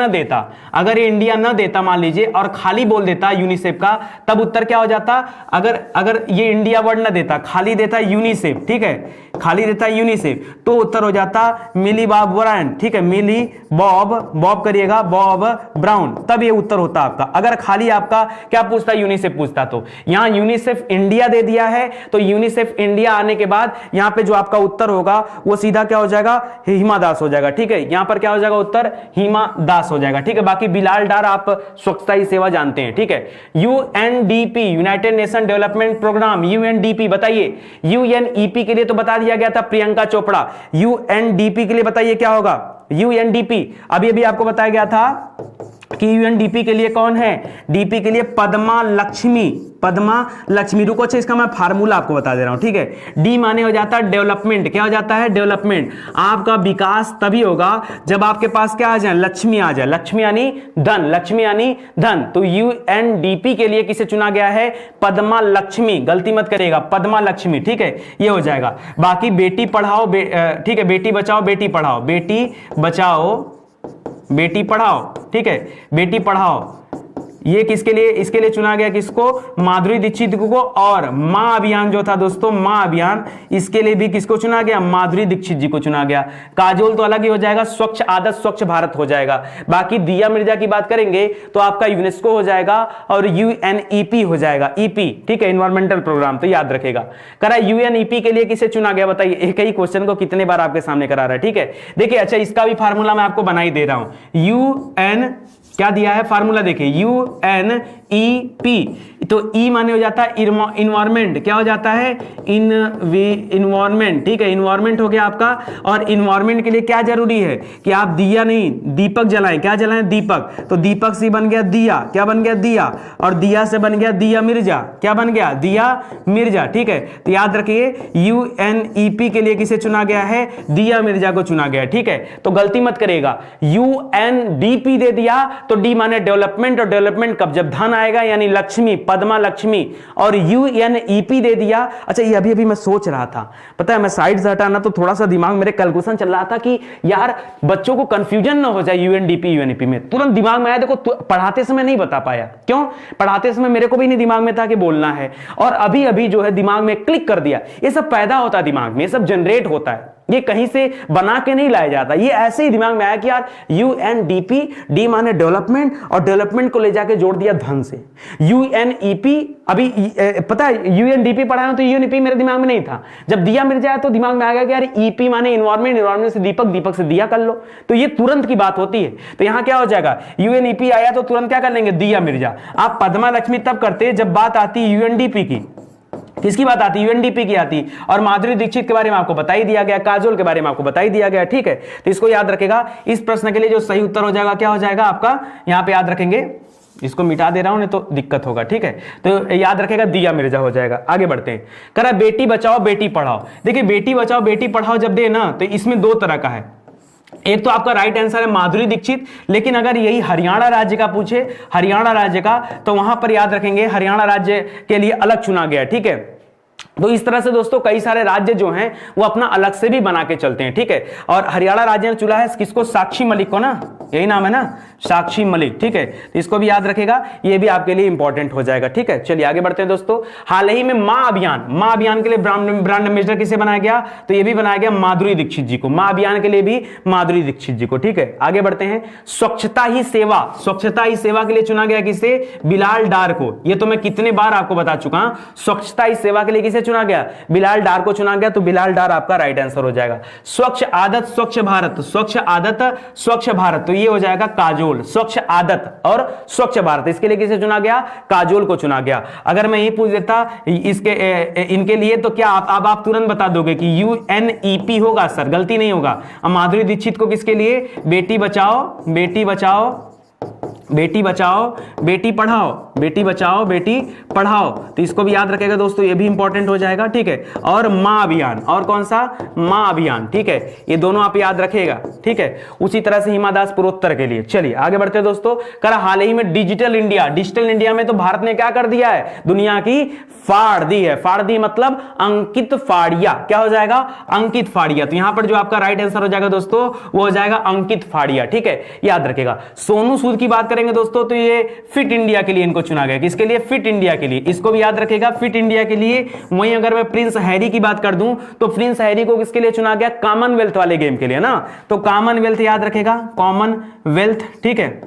S1: ना देता, मान लीजिए, और खाली बोल देता यूनिसेफ का, तब उत्तर क्या हो जाता? अगर ये इंडिया वर्ड ना देता, खाली देता यूनिसेफ, ठीक है, खाली देता यूनिसेफ, तो उत्तर हो जाता मिली बॉब ब्राउन। ठीक है, मिली बॉब करिएगा, बॉब ब्राउन, तब ये उत्तर होता आपका। अगर खाली आपका क्या पूछता? यूनिसेफ पूछता। तो यहां यूनिसेफ इंडिया दे दिया है, तो यूनिसेफ इंडिया आने के बाद यहां पे जो आपका उत्तर होगा वो सीधा क्या हो जाएगा? हिमा दास हो जाएगा। ठीक है, यहां पर क्या हो जाएगा? उत्तर हिमा दास हो जाएगा। ठीक है, बाकी बिलाल डार आप स्वच्छता ही सेवा जानते हैं। ठीक है, UNDP, United Nation Development Programme, UNDP, बताइए। UNEP के लिए तो बता दिया गया था प्रियंका चोपड़ा, UNDP के लिए बताइए क्या होगा? UNDP अभी आपको बताया गया था कि UNDP के लिए कौन है? DP के लिए पद्मा लक्ष्मी। रुको, अच्छा इसका मैं फार्मूला आपको बता दे रहा हूं। ठीक है, D माने हो जाता है डेवलपमेंट। क्या हो जाता है? डेवलपमेंट। आपका विकास तभी होगा जब आपके पास क्या आ जाए? लक्ष्मी आ जाए। लक्ष्मी यानी धन। तो UNDP के लिए किसे चुना गया है? पद्मा लक्ष्मी, गलती मत करिएगा, पद्मा लक्ष्मी। ठीक है, ये हो जाएगा। बाकी बेटी पढ़ाओ, ठीक है, बेटी बचाओ बेटी पढ़ाओ, बेटी पढ़ाओ। ठीक है, बेटी पढ़ाओ, ये किसके लिए? इसके लिए चुना गया किसको? माधुरी दीक्षित को। और मां अभियान जो था दोस्तों, मां अभियान, इसके लिए भी किसको चुना गया? माधुरी दीक्षित जी को चुना गया। काजोल तो अलग ही हो जाएगा, स्वच्छ आदर्श स्वच्छ भारत हो जाएगा। बाकी दिया मिर्जा की बात करेंगे तो आपका यूनेस्को हो जाएगा और UNEP हो जाएगा। EP, ठीक है, इन्वायरमेंटल प्रोग्राम, तो याद रखेगा। करा UNEP के लिए किसे चुना गया? बताइए, एक ही क्वेश्चन को कितने बार आपके सामने करा रहा है। ठीक है, देखिए, अच्छा इसका भी फार्मूला मैं आपको बना ही दे रहा हूं। UN क्या दिया है फार्मूला? देखिए, UNEP, तो E माने हो जाता है इन्वायरमेंट। क्या हो जाता है? इन्वायरमेंट। ठीक है, इन्वायरमेंट हो गया आपका। और इन्वायरमेंट के लिए क्या जरूरी है? कि आप दिया नहीं, दीपक जलाएं। क्या जलाएं? दीपक। तो दीपक से बन गया दिया। क्या बन गया? दिया। और दिया से बन गया दिया मिर्जा। क्या बन गया? दिया मिर्जा। ठीक है, तो याद रखिए, UNEP के लिए किसे चुना गया है? दिया मिर्जा को चुना गया। ठीक है, तो गलती मत करिएगा, UNDP दे दिया तो D माने डेवलपमेंट, और डेवलपमेंट कब? जब धन आएगा, यानी लक्ष्मी, पद्मा लक्ष्मी। और UNEP दे दिया। अच्छा, ये अभी मैं सोच रहा था, पता है, मैं साइड से हटाना तो थोड़ा सा दिमाग मेरे कैलकुलेशन चल रहा था कि यार बच्चों को कंफ्यूजन ना हो जाए UNDP UNEP में। तुरंत दिमाग में आया, देखो पढ़ाते समय नहीं बता पाया। क्यों? पढ़ाते समय मेरे को भी नहीं दिमाग में था कि बोलना है, और अभी जो है दिमाग में क्लिक कर दिया। ये सब पैदा होता है दिमाग में, ये सब जनरेट होता है, ये कहीं से बना के नहीं लाया जाता। ये ऐसे ही दिमाग में आया कि यार UNDP, D माने डेवलपमेंट, और डेवलपमेंट को ले जाके जोड़ दिया धन से। UNEP, अभी पता है UNDP पढ़ाया तो UNEP मेरे दिमाग में नहीं था। जब दिया मिर्जा आया तो दिमाग में आ गया कि यार EP माने इन्वायरमेंट, इन्वायरमेंट से दीपक, दीपक से दिया कर लो। तो ये तुरंत की बात होती है। तो यहां क्या हो जाएगा? UNEP आया तो तुरंत क्या कर लेंगे? दिया मिर्जा। आप पद्मा लक्ष्मी तब करते जब बात आती UNDP की। किसकी बात आती? UNDP की आती। और माधुरी दीक्षित के बारे में आपको बता ही दिया गया, काजोल के बारे में आपको बता ही दिया गया। ठीक है, तो इसको याद रखेगा। इस प्रश्न के लिए जो सही उत्तर हो जाएगा क्या हो जाएगा आपका? यहां पे याद रखेंगे, इसको मिटा दे रहा हूं नहीं तो दिक्कत होगा, ठीक है। तो याद रखेगा दिया मिर्जा हो जाएगा। आगे बढ़ते हैं, कह रहा बेटी बचाओ बेटी पढ़ाओ। देखिए बेटी बचाओ बेटी पढ़ाओ जब दे ना तो इसमें दो तरह का है। एक तो आपका राइट आंसर है माधुरी दीक्षित, लेकिन अगर यही हरियाणा राज्य का पूछे, हरियाणा राज्य का, तो वहां पर याद रखेंगे हरियाणा राज्य के लिए अलग चुना गया, ठीक है। तो इस तरह से दोस्तों कई सारे राज्य जो हैं वो अपना अलग से भी बना के चलते हैं, ठीक है। और हरियाणा राज्य ने चुना है किसको, साक्षी मलिक को ना, यही नाम है ना, साक्षी मलिक, ठीक है। तो इसको भी याद रखेगा, ये भी आपके लिए इंपॉर्टेंट हो जाएगा, ठीक है। चलिए आगे बढ़ते हैं दोस्तों। हाल ही में मां अभियान के लिए ब्रांड एम्बेसडर किसे बनाया गया, तो ये भी बनाया गया माधुरी दीक्षित जी को, मां अभियान के लिए भी माधुरी दीक्षित जी को, ठीक है। आगे बढ़ते हैं, स्वच्छता ही सेवा के लिए चुना गया किसे, बिलाल डार को। ये तो मैं कितने बार आपको बता चुका हूं, स्वच्छता ही सेवा के लिए किसे चुना गया, बिलाल डार को चुना गया। तो बिलाल डार आपका राइट आंसर हो जाएगा। स्वच्छ आदत स्वच्छ भारत, स्वच्छ आदत स्वच्छ भारत, तो ये हो जाएगा काजोल। स्वच्छ आदत और स्वच्छ भारत, इसके लिए किसे चुना गया, काजोल को चुना गया। अगर मैं ये पूछ देता इसके इनके लिए तो क्या आप तुरंत बता दोगे कि UNEP होगा सर, गलती नहीं होगा। माधुरी दीक्षित को किसके लिए, बेटी बचाओ बेटी बचाओ बेटी पढ़ाओ, बेटी बचाओ बेटी पढ़ाओ, तो इसको भी याद रखेगा दोस्तों, ये भी इंपॉर्टेंट हो जाएगा, ठीक है। और मां अभियान, और कौन सा, मां अभियान, ठीक है। ये दोनों आप याद रखेगा, ठीक है। उसी तरह से हिमा दास पूर्वोत्तर के लिए। चलिए आगे बढ़ते हैं दोस्तों। करा हाल ही में डिजिटल इंडिया में तो भारत ने क्या कर दिया है, दुनिया की फाड़ दी है। फाड़ दी मतलब अंकित फाड़िया, क्या हो जाएगा, अंकित फाड़िया। तो यहां पर जो आपका राइट आंसर हो जाएगा दोस्तों वो हो जाएगा अंकित फाड़िया, ठीक है, याद रखेगा। सोनू सूद की बात करेंगे दोस्तों तो ये फिट इंडिया के लिए इनको चुना गया, किसके लिए, फिट इंडिया के लिए, इसको भी याद रखेगा, फिट इंडिया के लिए। वहीं अगर मैं प्रिंस हैरी की बात कर दूं तो प्रिंस हैरी को किसके लिए चुना गया, कॉमनवेल्थ वाले गेम के लिए ना, तो कॉमनवेल्थ याद रखेगा, कॉमनवेल्थ, ठीक है।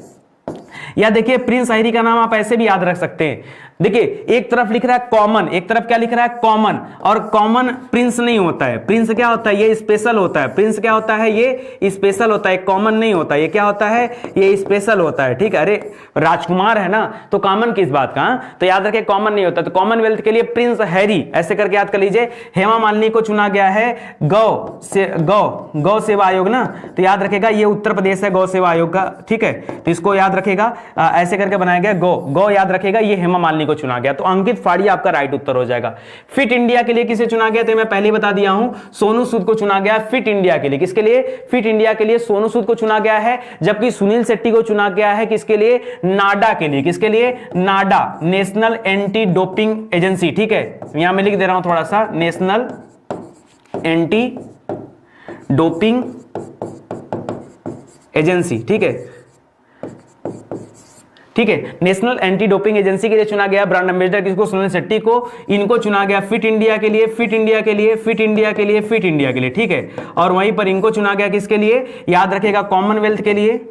S1: या देखिए प्रिंस हैरी का नाम आप ऐसे भी याद रख सकते हैं। देखिए एक तरफ लिख रहा है कॉमन, एक तरफ क्या लिख रहा है, कॉमन, और कॉमन प्रिंस नहीं होता है। प्रिंस क्या होता है, ये स्पेशल होता है। प्रिंस क्या होता है, ये स्पेशल होता है, कॉमन नहीं होता। ये क्या होता है, ये स्पेशल होता है, ठीक है। अरे राजकुमार है ना, तो कॉमन किस बात का, तो याद रखे कॉमन नहीं होता। तो कॉमनवेल्थ के लिए प्रिंस हैरी ऐसे करके याद कर लीजिए। हेमा मालिनी को चुना गया है गौ सेवा आयोग ना, तो याद रखेगा ये उत्तर प्रदेश है गौ सेवा आयोग का, ठीक है। तो इसको याद रखेगा, ऐसे करके बनाया गया गौ याद रखेगा, ये हेमा मालिनी को चुना गया। तो अंकित फाड़िया आपका राइट उत्तर हो जाएगा। फिट इंडिया के लिए किसे चुना गया, तो मैं पहले बता दिया हूं, सोनू सूद को चुना गया फिट इंडिया के लिए। किसके लिए, फिट इंडिया के लिए सोनू सूद को चुना गया है, जबकि सुनील शेट्टी को चुना गया है किसके लिए, नाडा के लिए। किसके लिए, नाडा, नेशनल एंटी डोपिंग एजेंसी, ठीक है। यहां मैं लिख दे रहा हूं थोड़ा सा, नेशनल एंटी डोपिंग एजेंसी, ठीक है, ठीक है। नेशनल एंटी डोपिंग एजेंसी के लिए चुना गया ब्रांड एम्बेसडर किसको, सुनील शेट्टी को। इनको चुना गया फिट इंडिया के लिए, फिट इंडिया के लिए, फिट इंडिया के लिए, फिट इंडिया के लिए, ठीक है। और वहीं पर इनको चुना गया किसके लिए, याद रखेगा कॉमनवेल्थ के लिए,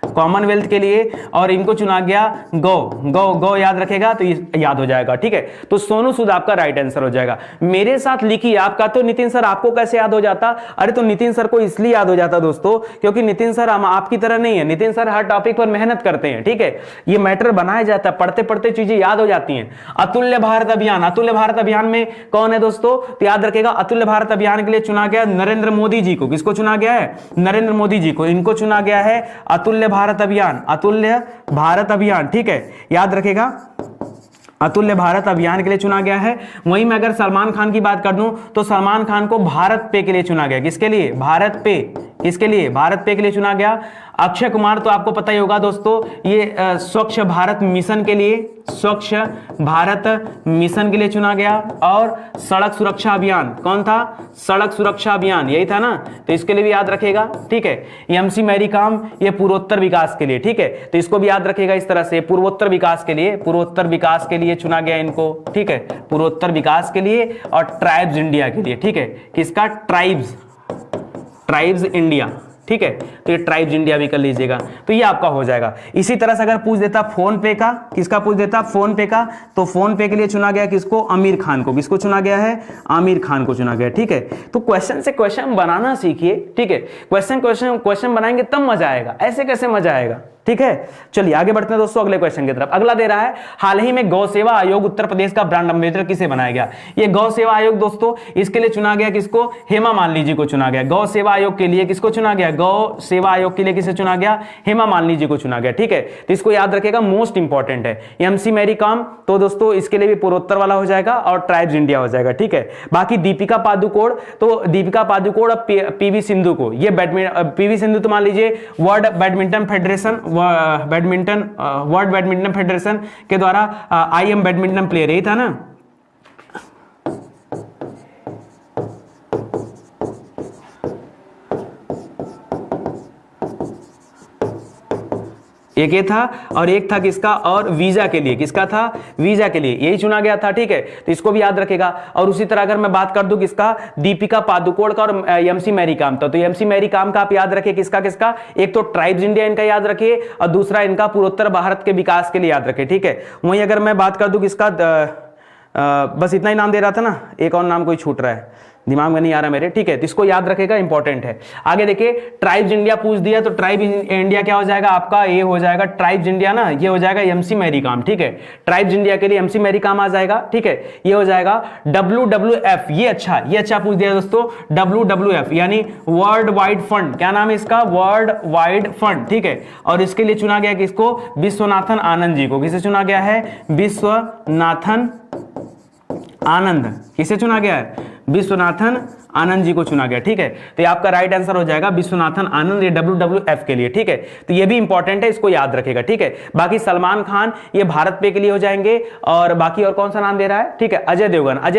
S1: कॉमनवेल्थ के लिए। और इनको चुना गया गौ याद रखेगा, तो याद हो जाएगा, ठीक है। तो सोनू सूद आपका राइट आंसर हो जाएगा। मेरे साथ लिखिए आपका, तो नितिन सर आपको कैसे याद हो जाता, अरे तो नितिन सर को इसलिए याद हो जाता दोस्तों क्योंकि नितिन सर हम आपकी तरह नहीं है। नितिन सर हर टॉपिक पर मेहनत करते हैं, ठीक है। ये मैटर बनाया जाता है, पढ़ते पढ़ते चीजें याद हो जाती हैं। अतुल्य भारत अभियान, अतुल्य भारत अभियान में कौन है दोस्तों, तो याद रखेगा अतुल्य भारत अभियान के लिए चुना गया नरेंद्र मोदी जी को। किसको चुना गया है, नरेंद्र मोदी जी को। इनको चुना गया है अतुल्य भारत अभियान, अतुल्य भारत अभियान, ठीक है, याद रखेगा अतुल्य भारत अभियान के लिए चुना गया है। वहीं में अगर सलमान खान की बात कर दूं तो सलमान खान को भारत पे के लिए चुना गया। किसके लिए, भारत पे, किसके लिए, भारत पे के लिए चुना गया। अक्षय कुमार तो आपको पता ही होगा दोस्तों, ये स्वच्छ भारत मिशन के लिए, स्वच्छ भारत मिशन के लिए चुना गया। और सड़क सुरक्षा अभियान, कौन था, सड़क सुरक्षा अभियान, यही था ना, तो इसके लिए भी याद रखेगा, ठीक है। एमसी मैरी कॉम, ये पूर्वोत्तर विकास के लिए, ठीक है, तो इसको भी याद रखेगा इस तरह से, पूर्वोत्तर विकास के लिए, पूर्वोत्तर विकास के लिए चुना गया इनको, ठीक है, पूर्वोत्तर विकास के लिए। और ट्राइब्स इंडिया के लिए, ठीक है, किसका, ट्राइब्स इंडिया, ठीक है। तो ये ट्राइब्स इंडिया भी कर लीजिएगा, तो ये आपका हो जाएगा। इसी तरह से अगर पूछ देता फोन पे का, किसका पूछ देता, फोन पे का, तो फोन पे के लिए चुना गया किसको, आमिर खान को। किसको चुना गया है, आमिर खान को चुना गया, ठीक है। तो क्वेश्चन से क्वेश्चन बनाना सीखिए, ठीक है। क्वेश्चन बनाएंगे तब मजा आएगा, ऐसे कैसे मजा आएगा, ठीक है, चलिए आगे बढ़ते हैं दोस्तों अगले क्वेश्चन की तरफ। अगला दे रहा है, हाल ही में गौ सेवा आयोग उत्तर प्रदेश का ब्रांड एम्बेसडर किसे बनाया गया? ये गौ सेवा आयोग दोस्तों, इसके लिए चुना गया किसको? हेमा मालिनी जी को चुना गया। गौ सेवा आयोग के लिए किसको चुना गया? गौ सेवा आयोग के लिए किसे चुना गया? हेमा मालिनी जी को चुना गया। ठीक है, तो इसको याद रखेगा, मोस्ट इंपॉर्टेंट है। एमसी मैरी कॉम, तो दोस्तों इसके लिए भी पूर्वोत्तर वाला हो जाएगा और ट्राइब्स इंडिया हो जाएगा। ठीक है, बाकी दीपिका पादुकोण, तो दीपिका पादुकोण और पीवी सिंधु को, ये पीवी सिंधु तो मान लीजिए world badminton federation, world badminton federation के द्वारा आई एम बैडमिंटन प्लेयर, यही था ना। एक ये था और एक था किसका? और वीजा के लिए, किसका था? वीजा के लिए, यही चुना गया था। ठीक है, तो इसको भी याद रखेगा। और उसी तरह अगर मैं बात कर दूं किसका? दीपिका पादुकोण का और एमसी मैरी कॉम का, तो एमसी मैरी कॉम का आप याद रखिए, किसका किसका? एक तो ट्राइब्स इंडिया इनका याद रखिए और दूसरा इनका पूर्वोत्तर भारत के विकास के लिए याद रखिए। ठीक है, वहीं अगर मैं बात कर दूं किसका, बस इतना ही नाम दे रहा था ना, एक और नाम कोई छूट रहा है, दिमाग में नहीं आ रहा मेरे। ठीक है, तो इसको याद रखेगा, इंपॉर्टेंट है। आगे देखिए, ट्राइब्स इंडिया पूछ दिया, तो ट्राइब इंडिया क्या हो जाएगा आपका? ये हो जाएगा ट्राइब्स इंडिया ना, ये हो जाएगा एमसी मैरी कॉम। ठीक है, ट्राइब्स इंडिया के लिए एमसी मैरी कॉम आ जाएगा। ठीक है, ये हो जाएगा WWF, ये अच्छा पूछ दिया दोस्तों, WWF यानी वर्ल्ड वाइड फंड, क्या नाम है इसका? World wide fund. ठीक है, और इसके लिए चुना गया किसको? विश्वनाथन आनंद जी को। किसे चुना गया है? विश्वनाथन आनंद। किसे चुना गया है? विश्वनाथन आनंद जी को चुना गया। ठीक है, तो ये आपका राइट आंसर हो जाएगा विश्वनाथन आनंद, ये WWF के लिए। ठीक है, तो ये भी इंपॉर्टेंट है, इसको याद रखेगा। ठीक है, बाकी सलमान खान ये भारत पे के लिए हो जाएंगे। और बाकी और कौन सा नाम दे रहा है? ठीक है, अजय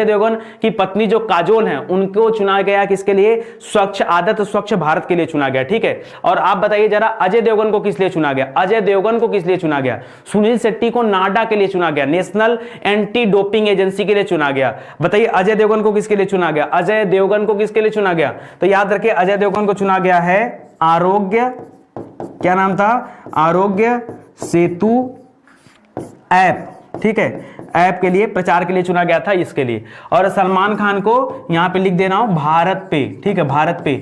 S1: देवगन की पत्नी जो काजोल है उनको चुना गया किसके लिए? स्वच्छ आदत स्वच्छ भारत के लिए चुना गया। ठीक है, और आप बताइए जरा, अजय देवगन को किस लिए चुना गया? अजय देवगन को किस लिए चुना गया? सुनील शेट्टी को नाडा के लिए चुना गया, नेशनल एंटी डोपिंग एजेंसी के लिए चुना गया। बताइए अजय देवगन को किसके लिए चुना गया? अजय देवगन को किसके लिए चुना गया? तो याद रखिए, अजय देवगन को चुना गया है आरोग्य, क्या नाम था? आरोग्य सेतु ऐप। ठीक है, ऐप के लिए, प्रचार के लिए चुना गया था, इसके लिए। और सलमान खान को यहां पे लिख दे रहा हूं भारत पे। ठीक है, भारत पे,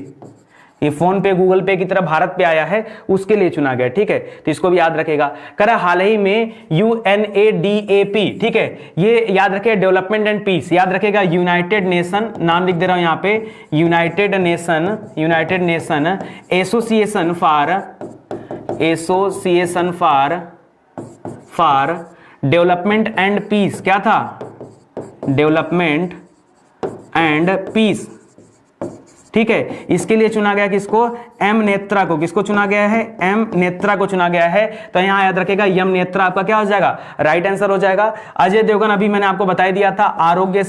S1: ये फोन पे गूगल पे की तरह भारत पे आया है, उसके लिए चुना गया। ठीक है, तो इसको भी याद रखेगा। करा हाल ही में UNADAP, ठीक है, ये याद रखे, डेवलपमेंट एंड पीस, याद रखेगा। यूनाइटेड नेशन, नाम लिख दे रहा हूं यहां पे, United Nation Association for Development and Peace, क्या था? Development and piece. ठीक है, इसके लिए चुना गया किसको? एम नेत्रा को। किसको चुना गया है? एम नेत्रा को चुना गया है। तो यहां याद रखेगा, यम नेत्रा आपका क्या हो जाएगा? राइट आंसर हो जाएगा। अजय देवगन अभी मैंने आपको बता दिया था, आरोग्य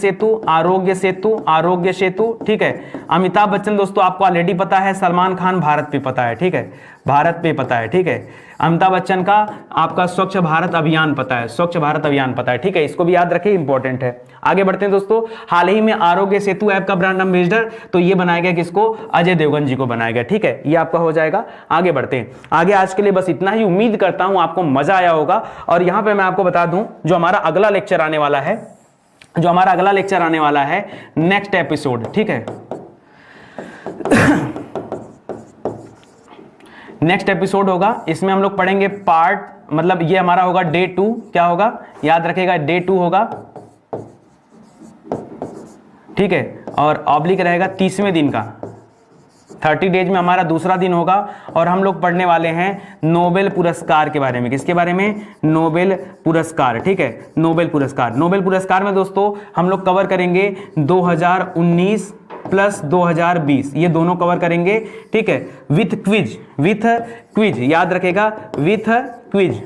S1: सेतु। ठीक है, अमिताभ बच्चन दोस्तों आपको ऑलरेडी पता है, सलमान खान भारत पे पता है। ठीक है, भारत पे पता है। ठीक है, अमिताभ बच्चन का आपका स्वच्छ भारत अभियान पता है, स्वच्छ भारत अभियान पता है। ठीक है, इसको भी याद रखिए, इंपॉर्टेंट है। आगे बढ़ते हैं दोस्तों, हाल ही में आरोग्य सेतु ऐप का ब्रांड एम्बेसडर तो ये बनाया गया किसको? अजय देवगन जी को बनाया गया। ठीक है, ये आपका हो जाएगा। आगे बढ़ते हैं, आगे आज के लिए बस इतना ही। उम्मीद करता हूं आपको मजा आया होगा। और यहां पे मैं आपको बता दूं, जो हमारा अगला लेक्चर आने वाला है, नेक्स्ट एपिसोड। ठीक है, नेक्स्ट एपिसोड होगा, इसमें हम लोग पढ़ेंगे पार्ट, मतलब ये हमारा होगा डे 2। क्या होगा? याद रखेगा, डे 2 होगा। ठीक है, और ऑब्लिक रहेगा 30वें दिन का, 30 डेज में हमारा दूसरा दिन होगा। और हम लोग पढ़ने वाले हैं नोबेल पुरस्कार के बारे में। किसके बारे में? नोबेल पुरस्कार। ठीक है, नोबेल पुरस्कार में दोस्तों हम लोग कवर करेंगे 2019 प्लस 2020, ये दोनों कवर करेंगे। ठीक है, विथ क्विज, याद रखेगा, विथ क्विज।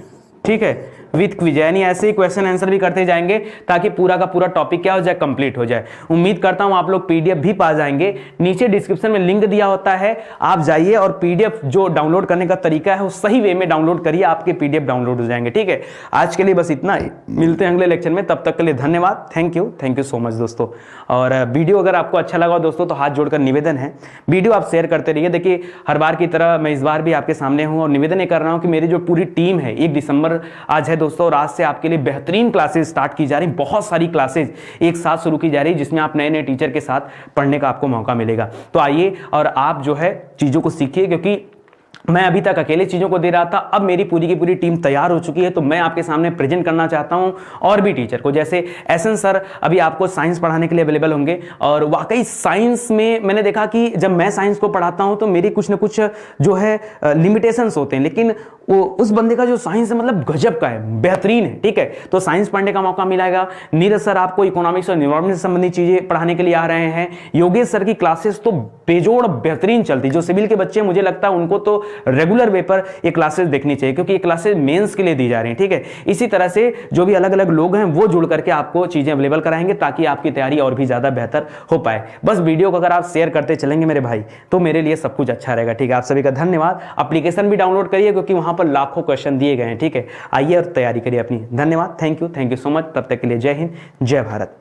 S1: ठीक है, विथ क्विज, यानी ऐसे ही क्वेश्चन आंसर भी करते जाएंगे ताकि पूरा का पूरा टॉपिक क्या हो जाए? कंप्लीट हो जाए। उम्मीद करता हूं आप लोग पीडीएफ भी पा जाएंगे। नीचे डिस्क्रिप्शन में लिंक दिया होता है, आप जाइए और पीडीएफ जो डाउनलोड करने का तरीका है वो सही वे में डाउनलोड करिए, आपके पीडीएफ डाउनलोड हो जाएंगे। ठीक है, आज के लिए बस इतना ही, मिलते हैं अगले लेक्चर में, तब तक के लिए धन्यवाद। थैंक यू सो मच दोस्तों। और वीडियो अगर आपको अच्छा लगा दोस्तों तो हाथ जोड़कर निवेदन है, वीडियो आप शेयर करते रहिए। देखिए, हर बार की तरह मैं इस बार भी आपके सामने हूं और निवेदन ये कर रहा हूं कि मेरी जो पूरी टीम है, 1 दिसंबर आज है दोस्तों, और आज से आपके लिए बेहतरीन क्लासेस स्टार्ट की जा रही, बहुत सारी क्लासेस एक साथ शुरू की जा रही, जिसमें आप नए नए टीचर के साथ पढ़ने का आपको मौका मिलेगा। तो आइए और आप जो है चीजों को सीखिए, क्योंकि मैं अभी तक अकेले चीज़ों को दे रहा था, अब मेरी पूरी की पूरी टीम तैयार हो चुकी है, तो मैं आपके सामने प्रेजेंट करना चाहता हूं और भी टीचर को। जैसे एसएन सर अभी आपको साइंस पढ़ाने के लिए अवेलेबल होंगे, और वाकई साइंस में मैंने देखा कि जब मैं साइंस को पढ़ाता हूं तो मेरी कुछ ना कुछ जो है लिमिटेशंस होते हैं, लेकिन वो उस बंदे का जो साइंस है मतलब गजब का है, बेहतरीन है। ठीक है, तो साइंस पढ़ने का मौका मिलेगा। नीरज सर आपको इकोनॉमिक्स और एनवायरमेंट से संबंधित चीजें पढ़ाने के लिए आ रहे हैं। योगेश सर की क्लासेस तो बेजोड़ बेहतरीन चलती, जो सिविल के बच्चे मुझे लगता है उनको तो रेगुलर वे पर ये क्लासेस देखनी चाहिए, क्योंकि ये क्लासेस मेंस के लिए दी जा रही हैं। ठीक है, इसी तरह से जो भी अलग अलग लोग हैं वो जुड़ करके आपको चीजें अवेलेबल कराएंगे, ताकि आपकी तैयारी और भी ज्यादा बेहतर हो पाए। बस वीडियो को अगर आप शेयर करते चलेंगे मेरे भाई, तो मेरे लिए सब कुछ अच्छा रहेगा। ठीक है, आप सभी का धन्यवाद। एप्लीकेशन भी डाउनलोड करिए, क्योंकि वहां पर लाखों क्वेश्चन दिए गए हैं। ठीक है, आइए और तैयारी करिए अपनी। धन्यवाद, थैंक यू सो मच। तब तक के लिए जय हिंद, जय भारत।